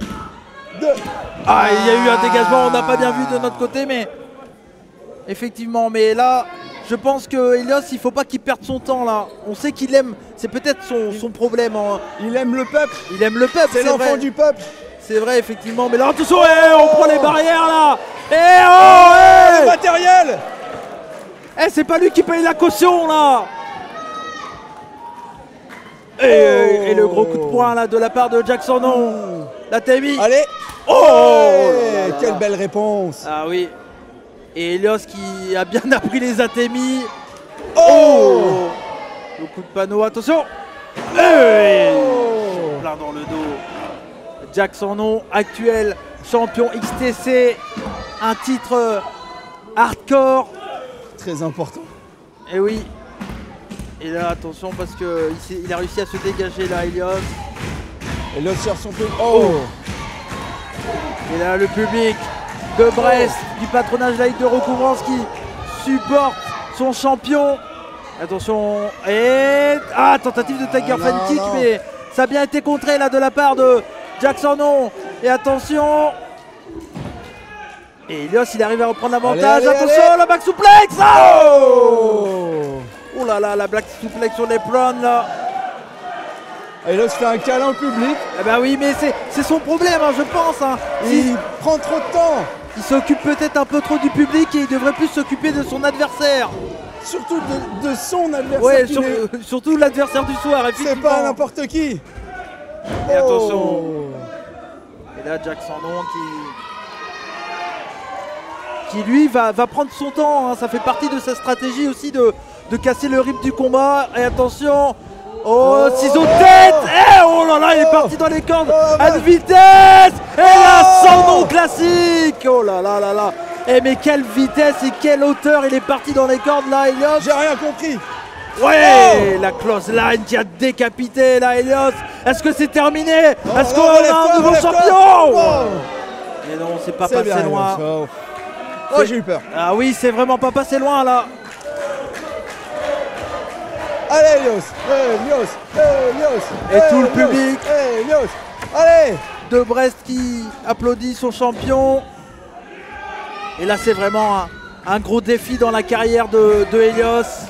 A: Ah, il y a eu un dégagement, on n'a pas bien vu de notre côté, mais effectivement, mais là, je pense que Helios, il faut pas qu'il perde son temps là. On sait qu'il aime, c'est peut-être son problème.
C: Il aime le peuple.
A: Il aime le peuple,
C: C'est l'enfant
A: vrai.
C: du peuple.
A: C'est vrai, effectivement, mais là, attention, on prend les barrières là.
C: Le matériel.
A: C'est pas lui qui paye la caution là. Et le gros coup de poing là de la part de Jack Sornon. La Tami.
C: Allez. Quelle belle réponse.
A: Ah oui. Et Helios qui a bien appris les Atemi. Le coup de panneau, attention. Plein dans le dos. Jack Sornon, actuel champion XTC. Un titre hardcore.
C: Très important.
A: Et oui. Et là, attention, parce qu'il a réussi à se dégager là, Helios.
C: Helios cherche son peu.
A: Et là, le public de Brest, du patronage laïque de Recouvrance qui supporte son champion. Attention. Et... tentative de Tiger Fan Kick, mais ça a bien été contré là de la part de Jack Sornon. Et attention. Et Helios, il arrive à reprendre l'avantage. Attention, la back suplex. Oh là là, la black suplex sur les prônes là.
C: Helios fait un câlin au public.
A: Eh ben oui, mais c'est son problème, je pense.
C: Il prend trop de temps.
A: Il s'occupe peut-être un peu trop du public et il devrait plus s'occuper de son adversaire.
C: Surtout de son adversaire.
A: Ouais, surtout l'adversaire du soir,
C: c'est pas n'importe qui.
A: Et attention. Et là, Jack Sornon qui lui va prendre son temps. Ça fait partie de sa stratégie aussi de casser le rythme du combat. Et attention. Ciseaux de tête. Oh là là, il est parti dans les cordes à une vitesse. Et là, Sornon classique. Oh là là là là. Mais quelle vitesse et quelle hauteur. Il est parti dans les cordes là, Helios.
C: J'ai rien compris.
A: Ouais, la close line qui a décapité là, Helios. Est-ce que c'est terminé? Est-ce qu'on a un nouveau champion? Mais non, c'est pas passé loin.
C: J'ai eu peur.
A: Ah oui, c'est vraiment pas passé loin là.
C: Allez Helios.
A: Et tout le public
C: Helios. Allez.
A: De Brest qui applaudit son champion. Et là, c'est vraiment un gros défi dans la carrière de Helios.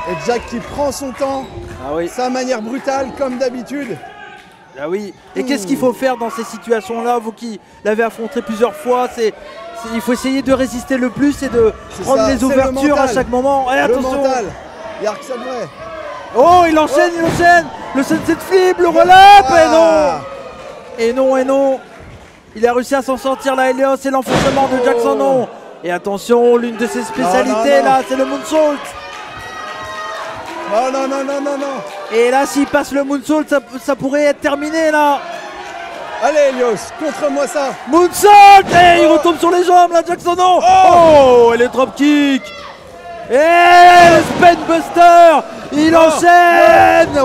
C: Et Jack qui prend son temps, sa manière brutale comme d'habitude.
A: Ah oui. Et qu'est-ce qu'il faut faire dans ces situations-là? Vous qui l'avez affronté plusieurs fois, il faut essayer de résister le plus et de prendre les ouvertures à chaque moment. Et attention.
C: Mental. Il y a que ça de vrai.
A: Il enchaîne. Le sunset flip, le relap. Et non. Il a réussi à s'en sortir là, Helios, et l'enfoncement de Jack Sornon. Et attention, l'une de ses spécialités là, c'est le moonsault.
C: Non.
A: Et là, s'il passe le moonsault, ça pourrait être terminé là.
C: Allez Helios, contre-moi ça.
A: Moonsault. Et il retombe sur les jambes là, Jack Sornon. Et les dropkicks. Et le Spinebuster. Il enchaîne.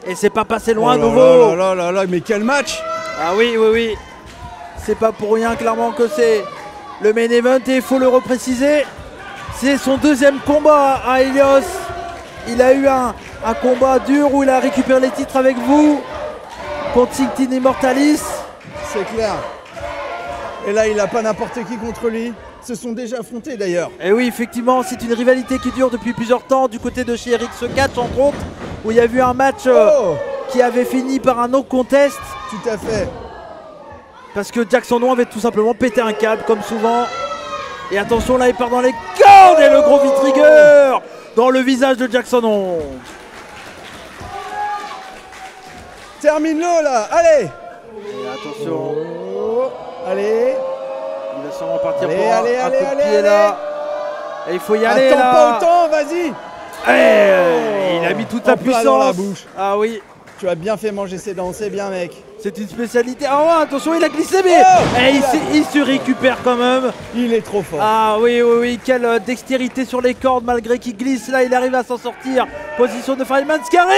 A: Et c'est pas passé loin à nouveau.
C: Là, mais quel match.
A: Ah oui. C'est pas pour rien clairement que c'est le main event et il faut le repréciser. C'est son deuxième combat à Helios. Il a eu un combat dur où il a récupéré les titres avec vous. contre Singtin Immortalis.
C: C'est clair. Et là, il n'a pas n'importe qui contre lui. Ils se sont déjà affrontés d'ailleurs.
A: Et oui, effectivement, c'est une rivalité qui dure depuis plusieurs temps du côté de chez Eric Secatch, entre autres, où il y a eu un match qui avait fini par un no contest.
C: Tout à fait.
A: Parce que Jackson No avait tout simplement pété un câble, comme souvent. Et attention, là, il part dans les cordes et le gros V-trigger dans le visage de Jackson No.
C: Termine-le là, allez.
A: Et attention.
C: Allez.
A: Il va sûrement partir
C: allez,
A: pour
C: allez,
A: un
C: allez,
A: coup de
C: allez,
A: pied
C: allez.
A: là. Et il faut y aller.
C: Attends
A: là.
C: pas autant, vas-y.
A: Il a mis toute sa
C: En plein
A: puissance
C: dans la bouche.
A: Ah oui.
C: Tu as bien fait manger ses dents, c'est bien mec.
A: C'est une spécialité. Ah ouais, attention, il a glissé, mais il se récupère quand même.
C: Il est trop fort.
A: Ah oui, oui, oui, quelle dextérité sur les cordes malgré qu'il glisse. Là, il arrive à s'en sortir. Position de Fireman Scary.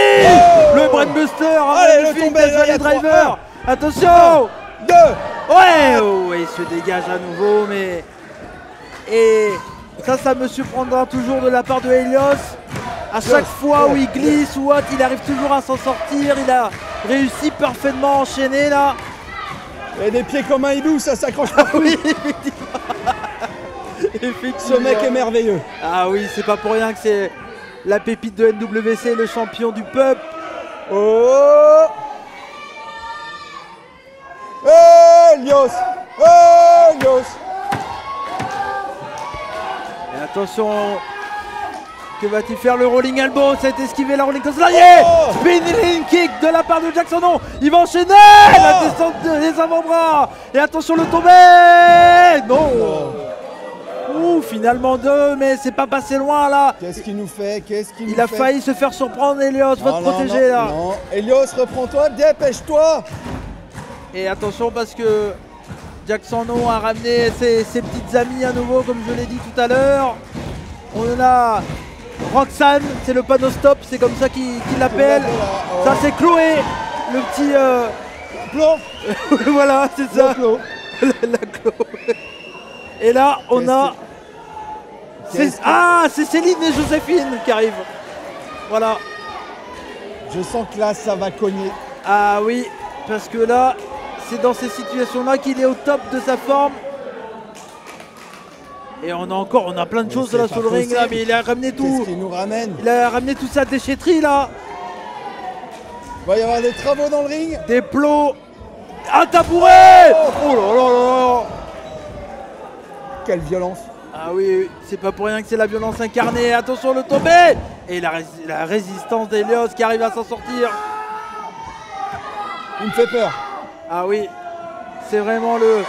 A: Le Brainbuster.
C: Allez, le tombé,
A: le driver. Attention.
C: 2.
A: Ouais, il se dégage à nouveau, mais... Et ça me surprendra toujours de la part de Helios. À chaque fois où il glisse ou autre, il arrive toujours à s'en sortir. Il a réussi parfaitement à enchaîner là.
C: Il a des pieds comme un hibou, ça s'accroche partout.
A: Oui, effectivement.
C: Ce mec est merveilleux.
A: Ah oui, c'est pas pour rien que c'est la pépite de NWC, le champion du peuple.
C: Oh Helios.
A: Et attention, que va-t-il faire le rolling elbow? Ça a été esquivé la rolling toss. Là, spinning kick de la part de Jackson No. Il va enchaîner la descente des avant-bras. Et attention le tombé. Non. Ouh, finalement 2, mais c'est pas passé loin là.
C: Qu'est-ce qu'il nous fait?
A: Il a failli se faire surprendre, Helios. Va te protéger là.
C: Non. Helios, reprends-toi, dépêche-toi.
A: Et attention parce que Jackson No a ramené ses petites amies à nouveau, comme je l'ai dit tout à l'heure. On a Roxanne, c'est le panneau stop, c'est comme ça qu'il l'appelle. Ça c'est Chloé, le petit... Voilà, c'est ça. La Chloé. Et là, on a... c'est Céline et Joséphine qui arrivent. Voilà.
C: Je sens que là, ça va cogner.
A: Ah oui, parce que là, c'est dans ces situations-là qu'il est au top de sa forme. Et on a plein de choses là sur le ring là, mais il a ramené tout.
C: Qu'est-ce qu'il nous ramène?
A: Il a ramené toute sa déchetterie là.
C: Il va y avoir des travaux dans le ring.
A: Des plots. Un tabouret. Oh là là là.
C: Quelle violence.
A: Ah oui, c'est pas pour rien que c'est la violence incarnée. Attention le tombé. Et la résistance d'Helios qui arrive à s'en sortir.
C: Il me fait peur.
A: Ah oui, c'est vraiment le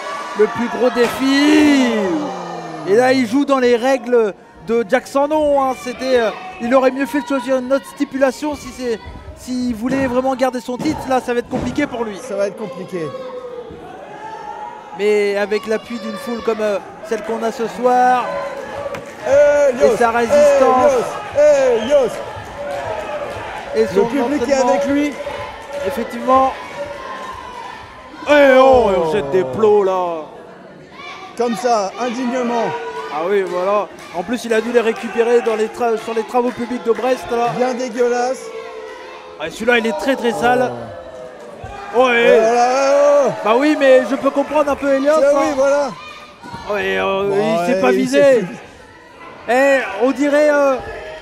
A: plus gros défi. Et là, il joue dans les règles de Jackson No. Hein. Il aurait mieux fait de choisir une autre stipulation s'il voulait vraiment garder son titre. Là, ça va être compliqué pour lui.
C: Ça va être compliqué.
A: Mais avec l'appui d'une foule comme celle qu'on a ce soir,
C: Helios,
A: et sa résistance,
C: Helios.
A: Et son
C: le public est avec lui.
A: Effectivement. On jette des plots là.
C: Comme ça, indignement.
A: Ah oui, voilà. En plus, il a dû les récupérer sur les travaux publics de Brest là.
C: Bien dégueulasse.
A: Ah, celui-là, il est très très sale. Ouais.
C: Voilà.
A: Bah oui, mais je peux comprendre un peu Helios.
C: Oui, voilà.
A: Ouais, il s'est pas visé. Et on dirait...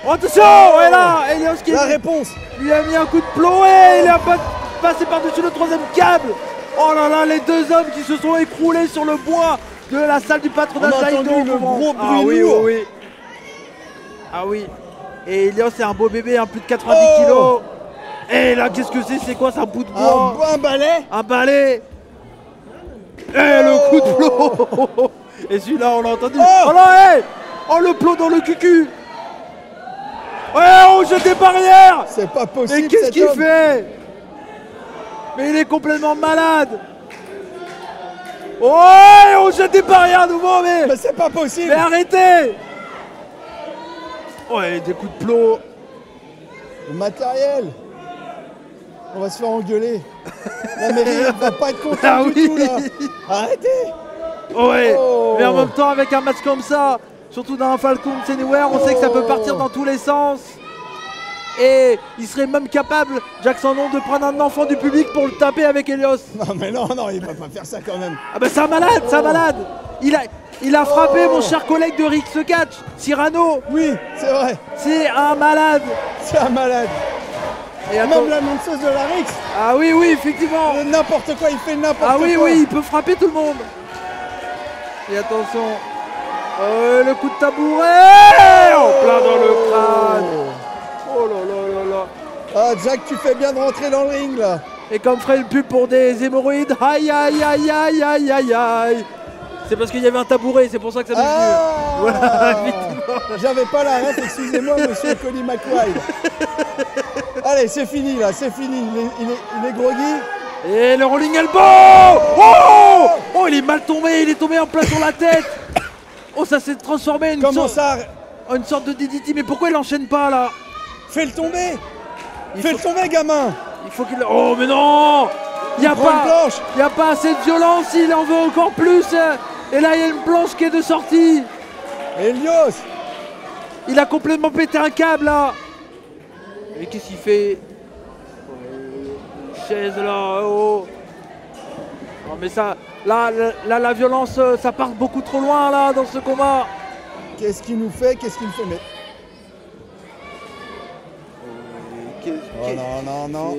A: Attention, ouais là, Helios qui
C: réponse.
A: Lui a mis un coup de plomb et il a passé par-dessus le troisième câble. Oh là là, les deux hommes qui se sont écroulés sur le bois de la salle du patronage.
C: On a entendu le gros bruit
A: lourd. Oui. Ah oui. Et Helios c'est un beau bébé, plus de 90 kilos. Et là, qu'est-ce que c'est? C'est quoi? C'est un bout de bois?
C: Un balai.
A: Un balai. Et le coup de plomb. Et celui-là, on l'a entendu. Oh là, le plomb dans le cucu. Ouais, on jette des barrières.
C: C'est pas possible.
A: Mais qu'est-ce qu'il fait? Mais il est complètement malade. Ouais, on jette des barrières à nouveau, mais
C: c'est pas possible.
A: Mais arrêtez. Ouais, des coups de plomb.
C: Le matériel. On va se faire engueuler. La mairie ne va pas être contente du tout là. Arrêtez.
A: Ouais, mais en même temps avec un match comme ça, surtout dans un Falcon Anywhere, on sait que ça peut partir dans tous les sens. Et il serait même capable, Jackson de prendre un enfant du public pour le taper avec Elios.
C: Non mais non, il va pas faire ça quand même.
A: Ah ben c'est un malade, c'est un malade. Il a frappé mon cher collègue de Rix Catch, Cyrano.
C: Oui, c'est vrai.
A: C'est un malade.
C: C'est un malade.
A: Et
C: même la lanceuse de la Rix.
A: Ah oui, effectivement.
C: N'importe quoi, il fait n'importe quoi.
A: Ah oui, il peut frapper tout le monde. Et attention. Le coup de tabouret en plein dans le crâne. Oh là là là là.
C: Ah Jack, tu fais bien de rentrer dans le ring là.
A: Et comme ferait une pub pour des hémorroïdes, aïe aïe aïe aïe aïe aïe aïe. C'est parce qu'il y avait un tabouret, c'est pour ça que ça m'est venu. Voilà, effectivement.
C: J'avais pas la ref, excusez-moi monsieur Colin McWhite. Allez, c'est fini là, c'est fini. Il est groggy.
A: Et le rolling elbow. Oh, il est mal tombé, il est tombé en plein sur la tête. Oh, ça s'est transformé en une sorte de DDT, mais pourquoi il l'enchaîne pas là?
C: Fais-le tomber. Fais-le tomber, gamin.
A: Il faut qu'il... Oh, mais non. Il n'y a pas assez de violence, il en veut encore plus. Et là, il y a une planche qui est de sortie.
C: Elios.
A: Il a complètement pété un câble là. Et qu'est-ce qu'il fait? Chaise là, oh. Non mais ça, là, la violence, ça part beaucoup trop loin là dans ce combat.
C: Qu'est-ce qu'il nous fait? Mais... Oh non.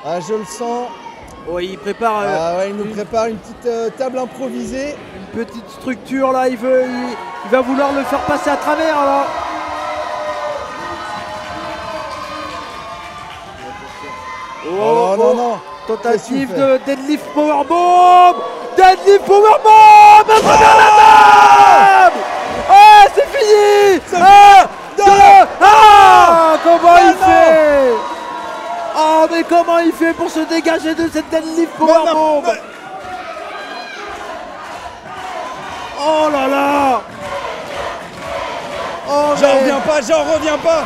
C: Ah, je le sens.
A: Oh, il prépare.
C: Il nous prépare une petite table improvisée.
A: Une petite structure là, il va vouloir le faire passer à travers là.
C: Non.
A: Tentative de deadlift powerbomb. Deadlift powerbomb. Mettre vers la table. Oh, c'est fini. 1, 2, comment il fait? Oh, mais comment il fait pour se dégager de cette deadlift powerbomb? Oh là là. Oh,
C: j'en reviens pas.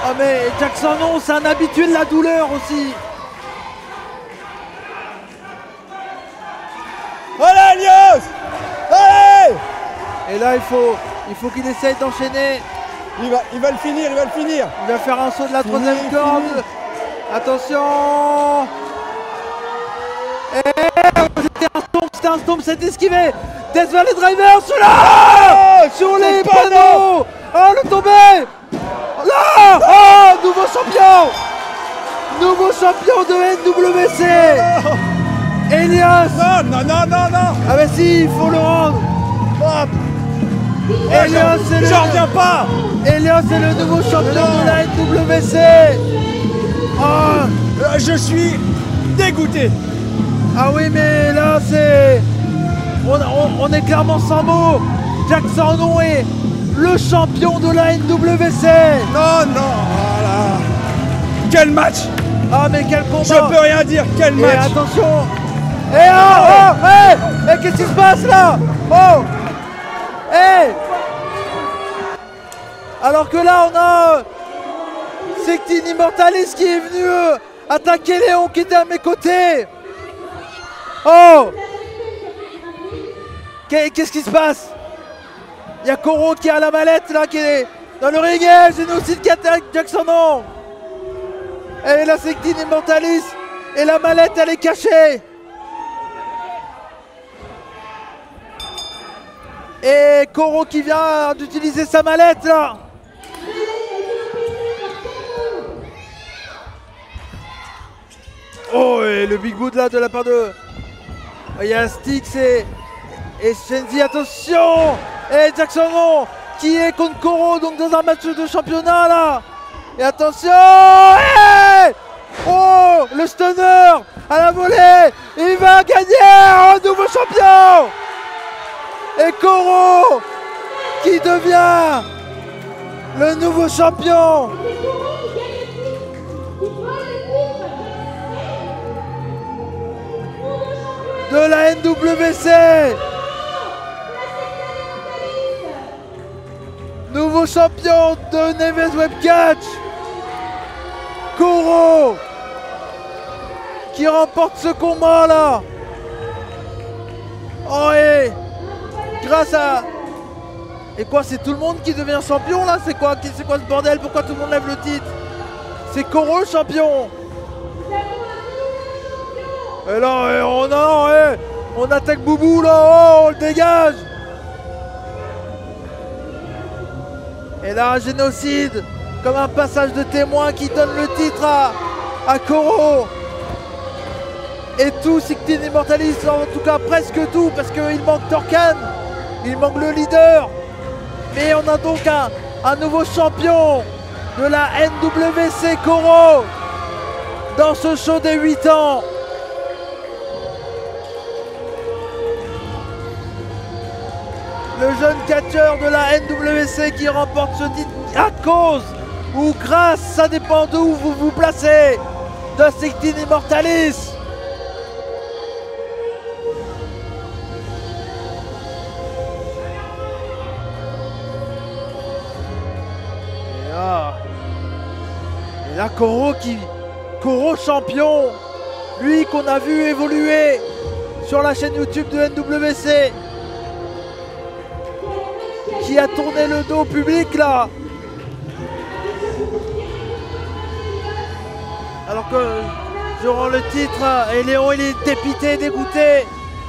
A: Ah mais Jackson, c'est un habitué de la douleur aussi.
C: Allez, Elios. Allez.
A: Et là, il faut qu'il essaye d'enchaîner.
C: Il va le finir.
A: Il va faire un saut de la troisième corde. Attention. Et c'était un stomp, c'est esquivé. Death Valley Driver sur les panneaux. Oh, le tombé. Là. Oh, nouveau champion de NWC. Elios.
C: Non.
A: Ah bah si, il faut le rendre. Elios,
C: j'en reviens pas.
A: Elios est le nouveau champion de la NWC.
C: Je suis dégoûté.
A: Ah oui, mais là c'est... On est clairement sans mots. Jackson est le champion de la NWC.
C: Non, voilà. Quel match.
A: Ah mais quel combat.
C: Je peux rien dire, quel match.
A: Et attention. Et qu'est-ce qui se passe là? Alors que là on a Sectine Immortalis qui est venu attaquer Léon qui était à mes côtés. Qu'est-ce qui se passe? Il y a Koro qui a la mallette là, qui est dans le ring. Génocide qui attaque Jackson. Et la Sectine Immortalis. Et la mallette elle est cachée. Et Koro qui vient d'utiliser sa mallette là. Oh, et le big boot là de la part de... Il y a Styx et Shenzi, attention. Et Jackson qui est contre Koro, donc dans un match de championnat là. Et attention. Oh, le stunner à la volée. Il va gagner un nouveau champion. Et Koro qui devient le nouveau champion de la NWC. Nouveau champion de Neves Webcatch. Koro qui remporte ce combat là. Oh, et grâce Et quoi, c'est tout le monde qui devient champion là? C'est quoi ce bordel? Pourquoi tout le monde lève le titre? C'est Koro le champion. Et là, on attaque Boubou là, oh, on le dégage. Et là, un génocide, comme un passage de témoin qui donne le titre à Koro. Et tout, Sixteen Immortalis, en tout cas presque tout, parce qu'il manque Torkan, il manque le leader. Mais on a donc un nouveau champion de la NWC Koro dans ce show des 8 ans. Le jeune catcheur de la NWC qui remporte ce titre à cause ou grâce, ça dépend d'où vous vous placez, de Sixteen Immortalis. Et là, Koro champion, lui qu'on a vu évoluer sur la chaîne YouTube de NWC, qui a tourné le dos au public là. Alors que je rends le titre et Léon il est dépité, dégoûté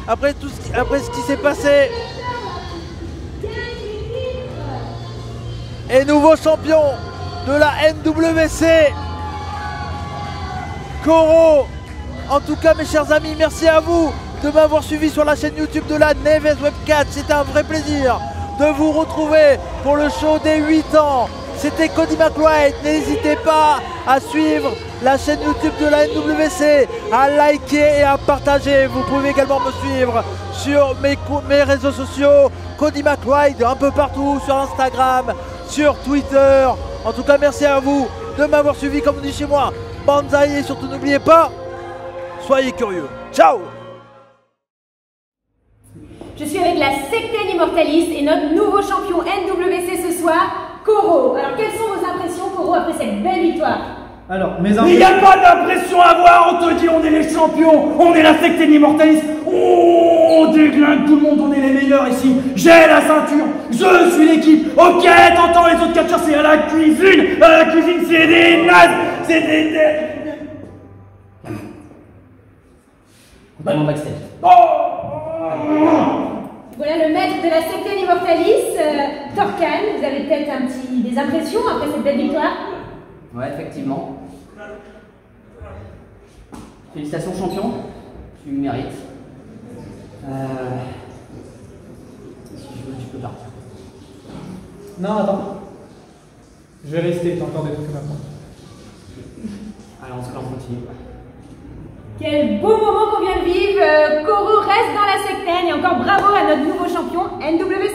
A: après ce qui s'est passé. Et nouveau champion de la NWC, Koro. En tout cas mes chers amis, merci à vous de m'avoir suivi sur la chaîne YouTube de la Neves Webcat. C'était un vrai plaisir de vous retrouver pour le show des 8 ans. C'était Cody McWhite. N'hésitez pas à suivre la chaîne YouTube de la NWC, à liker et à partager. Vous pouvez également me suivre sur mes réseaux sociaux, Cody McWhite, un peu partout, sur Instagram, sur Twitter. En tout cas, merci à vous de m'avoir suivi comme on dit chez moi. Banzai, et surtout n'oubliez pas, soyez curieux. Ciao!
D: Je suis avec la Sixteen Immortalis et notre nouveau champion NWC ce soir, Koro. Alors, quelles sont vos impressions, Koro, après cette belle victoire?
I: Alors, mes impressions... Il n'y a pas d'impression à avoir, on te dit, on est les champions, on est la Sixteen Immortalis, on déglingue tout le monde, on est les meilleurs ici, j'ai la ceinture, je suis l'équipe, ok, t'entends les autres catcheurs, c'est à la cuisine, c'est des nazes, c'est des...
F: On va backstage.
D: Voilà le maître de la Sixteen Immortalis, Torkan. Vous avez peut-être des impressions après cette belle victoire?
F: Ouais, effectivement. Félicitations champion, tu le mérites. Si tu veux, tu peux partir.
I: Non, attends. Je vais rester, t'entends des trucs maintenant.
F: Allez, on se continue.
D: Quel beau moment qu'on vient de vivre. Koro reste dans la Sixteen et encore bravo à notre nouveau champion NWC.